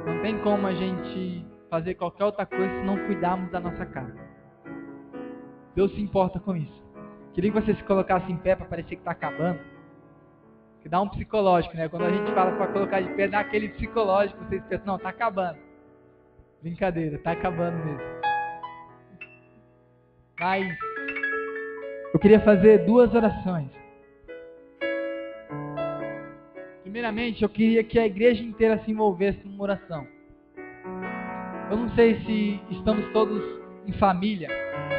Não tem como a gente fazer qualquer outra coisa se não cuidarmos da nossa casa. Deus se importa com isso. Queria que você se colocasse em pé para parecer que está acabando. Que dá um psicológico, né? Quando a gente fala para colocar de pé, dá aquele psicológico. Vocês pensam, não, tá acabando. Brincadeira, tá acabando mesmo. Mas eu queria fazer 2 orações. Primeiramente, eu queria que a igreja inteira se envolvesse numa oração. Eu não sei se estamos todos em família,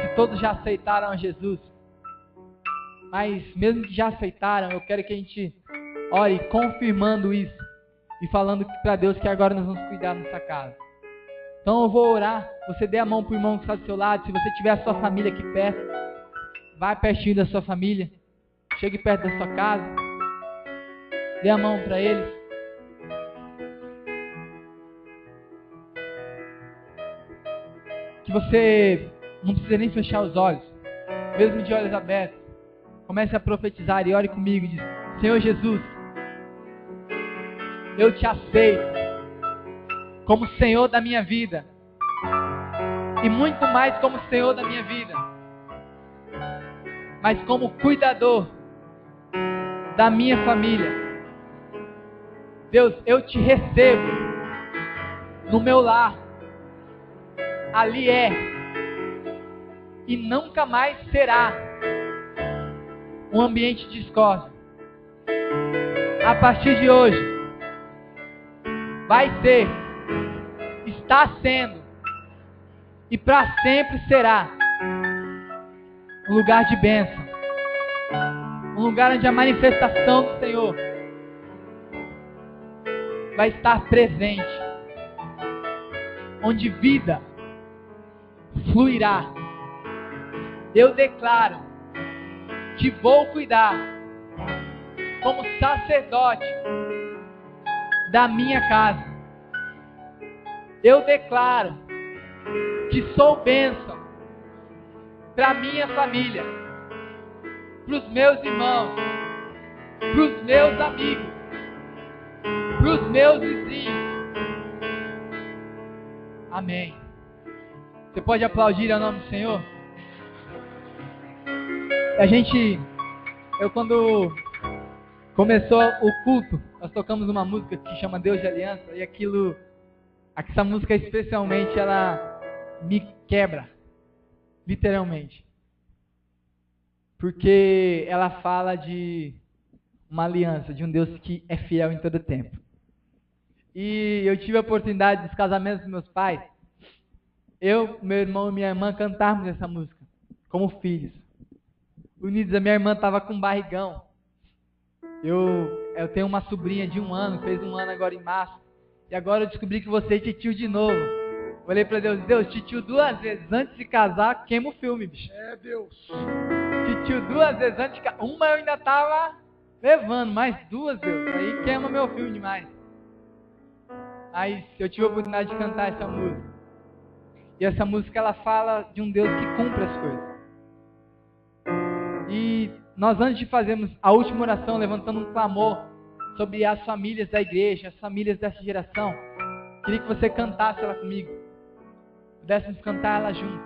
se todos já aceitaram a Jesus. Mas mesmo que já aceitaram, eu quero que a gente ore confirmando isso e falando para Deus que agora nós vamos cuidar da nossa casa. Então eu vou orar, você dê a mão para o irmão que está do seu lado, se você tiver a sua família aqui perto, vai pertinho da sua família, chegue perto da sua casa, dê a mão para eles. Que você não precisa nem fechar os olhos, mesmo de olhos abertos, comece a profetizar e ore comigo, diz, Senhor Jesus, eu te aceito como Senhor da minha vida e muito mais como Senhor da minha vida, mas como cuidador da minha família. Deus, eu te recebo no meu lar, ali é e nunca mais será um ambiente de discórdia. A partir de hoje vai ser, está sendo e para sempre será um lugar de bênção, um lugar onde a manifestação do Senhor vai estar presente, onde vida fluirá. Eu declaro que vou cuidar como sacerdote da minha casa. Eu declaro que sou bênção para minha família, para os meus irmãos, para os meus amigos, para os meus vizinhos. Amém. Você pode aplaudir ao nome do Senhor? Quando começou o culto, nós tocamos uma música que chama Deus de Aliança, e essa música especialmente, ela me quebra, literalmente. Porque ela fala de uma aliança, de um Deus que é fiel em todo tempo. E eu tive a oportunidade dos casamentos dos meus pais, eu, meu irmão e minha irmã cantarmos essa música, como filhos. Unidos, a minha irmã estava com barrigão. Eu tenho uma sobrinha de 1 ano, fez 1 ano agora em março. E agora eu descobri que você é titio de novo. Falei pra Deus, titio 2 vezes. Antes de casar, queima o filme, bicho. É, Deus. Titio 2 vezes antes de casar. Uma eu ainda tava levando, mais 2, Deus. Aí queima meu filme demais. Mas eu tive a oportunidade de cantar essa música. E essa música, ela fala de um Deus que cumpre as coisas. E nós, antes de fazermos a última oração, levantando um clamor sobre as famílias da igreja, as famílias dessa geração. Queria que você cantasse ela comigo. Pudéssemos cantar ela junto.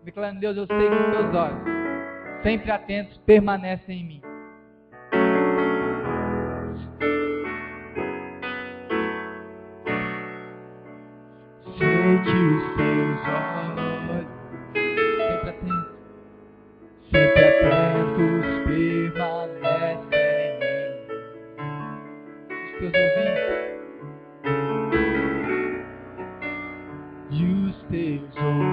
Declarando: Deus, eu sei que os teus olhos, sempre atentos, permanecem em mim. Sei que os teus olhos, sempre atentos, permanecem em mim. Os teus ouvidos e os teus ouvidos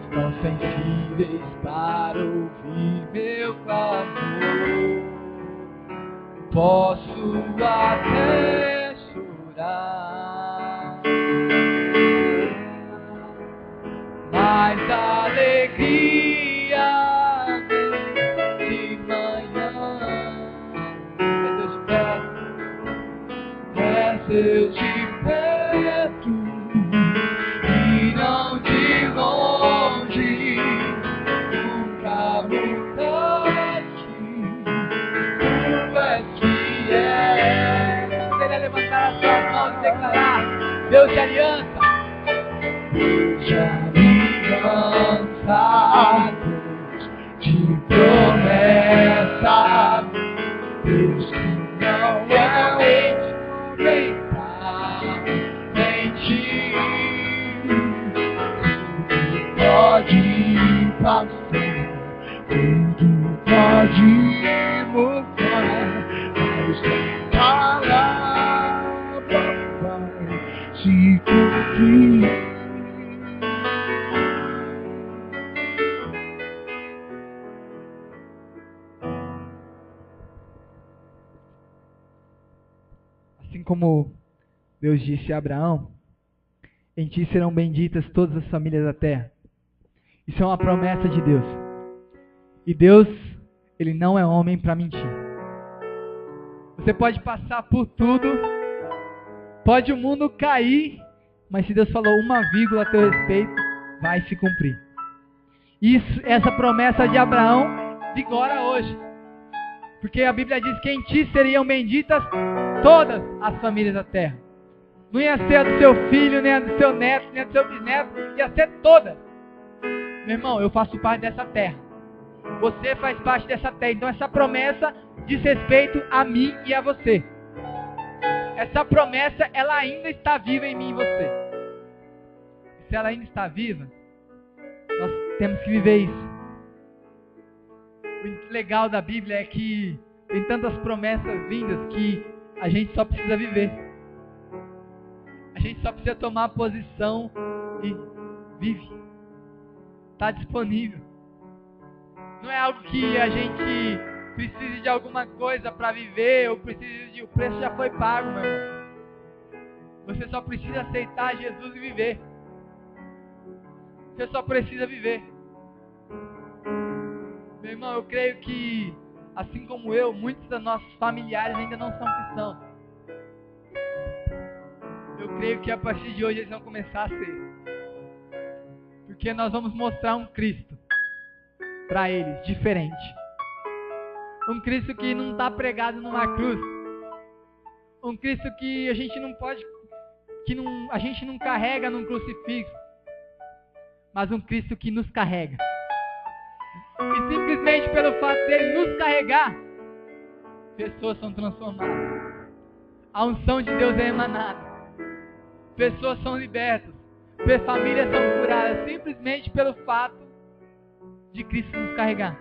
estão sensíveis para ouvir meu clamor. Posso até chorar, mas a alegria vem de manhã. É Deus de perto e não de longe. Nunca mudaste, tu és fiel. Seria levantar as suas mãos e declarar: Deus de aliança, Deus de aliança, Deus de promessa, Deus que não é em ti, tudo pode passar, tudo pode mudar, mas a palavra vai se cumprir. Assim como Deus disse a Abraão: em ti serão benditas todas as famílias da terra. Isso é uma promessa de Deus. E Deus, Ele não é homem para mentir. Você pode passar por tudo, pode o mundo cair, mas se Deus falou uma vírgula a teu respeito, vai se cumprir. Essa promessa de Abraão vigora hoje. Porque a Bíblia diz que em ti seriam benditas todas as famílias da terra. Não ia ser a do seu filho, nem a do seu neto, nem a do seu bisneto, ia ser todas. Meu irmão, eu faço parte dessa terra. Você faz parte dessa terra. Então essa promessa diz respeito a mim e a você. Essa promessa, ela ainda está viva em mim e você. E se ela ainda está viva, nós temos que viver isso. O legal da Bíblia é que tem tantas promessas vindas que a gente só precisa viver. A gente só precisa tomar posição e vive. Está disponível. Não é algo que a gente precise de alguma coisa para viver, ou precise de... O preço já foi pago, meu irmão. Você só precisa aceitar Jesus e viver. Você só precisa viver. Meu irmão, eu creio que, assim como eu, muitos dos nossos familiares ainda não são cristãos. Eu creio que a partir de hoje eles vão começar a ser. Porque nós vamos mostrar um Cristo para eles, diferente. Um Cristo que não está pregado numa cruz. Um Cristo que a gente não pode, a gente não carrega num crucifixo. Mas um Cristo que nos carrega. E simplesmente pelo fato dele nos carregar, pessoas são transformadas. A unção de Deus é emanada. Pessoas são libertas. Famílias são curadas. Simplesmente pelo fato de Cristo nos carregar.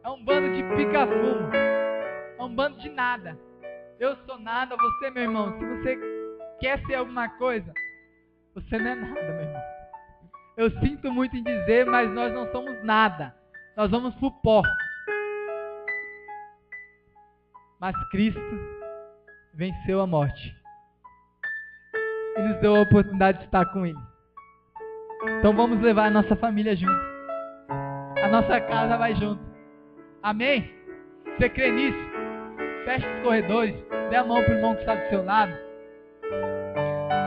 É um bando de pica-fumo. É um bando de nada. Eu sou nada, você, meu irmão. Se você quer ser alguma coisa, você não é nada, meu irmão. Eu sinto muito em dizer, mas nós não somos nada. Nós vamos pro pó. Mas Cristo venceu a morte. E nos deu a oportunidade de estar com Ele. Então vamos levar a nossa família junto. A nossa casa vai junto. Amém? Você crê nisso? Feche os corredores. Dê a mão para o irmão que está do seu lado.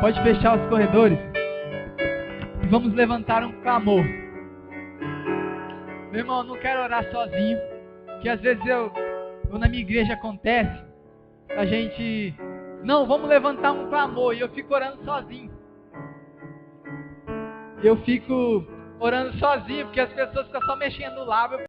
Pode fechar os corredores. E vamos levantar um clamor. Meu irmão, eu não quero orar sozinho. que às vezes na minha igreja acontece, a gente, não, vamos levantar um clamor, e eu fico orando sozinho. Eu fico orando sozinho, porque as pessoas ficam só mexendo no lábio.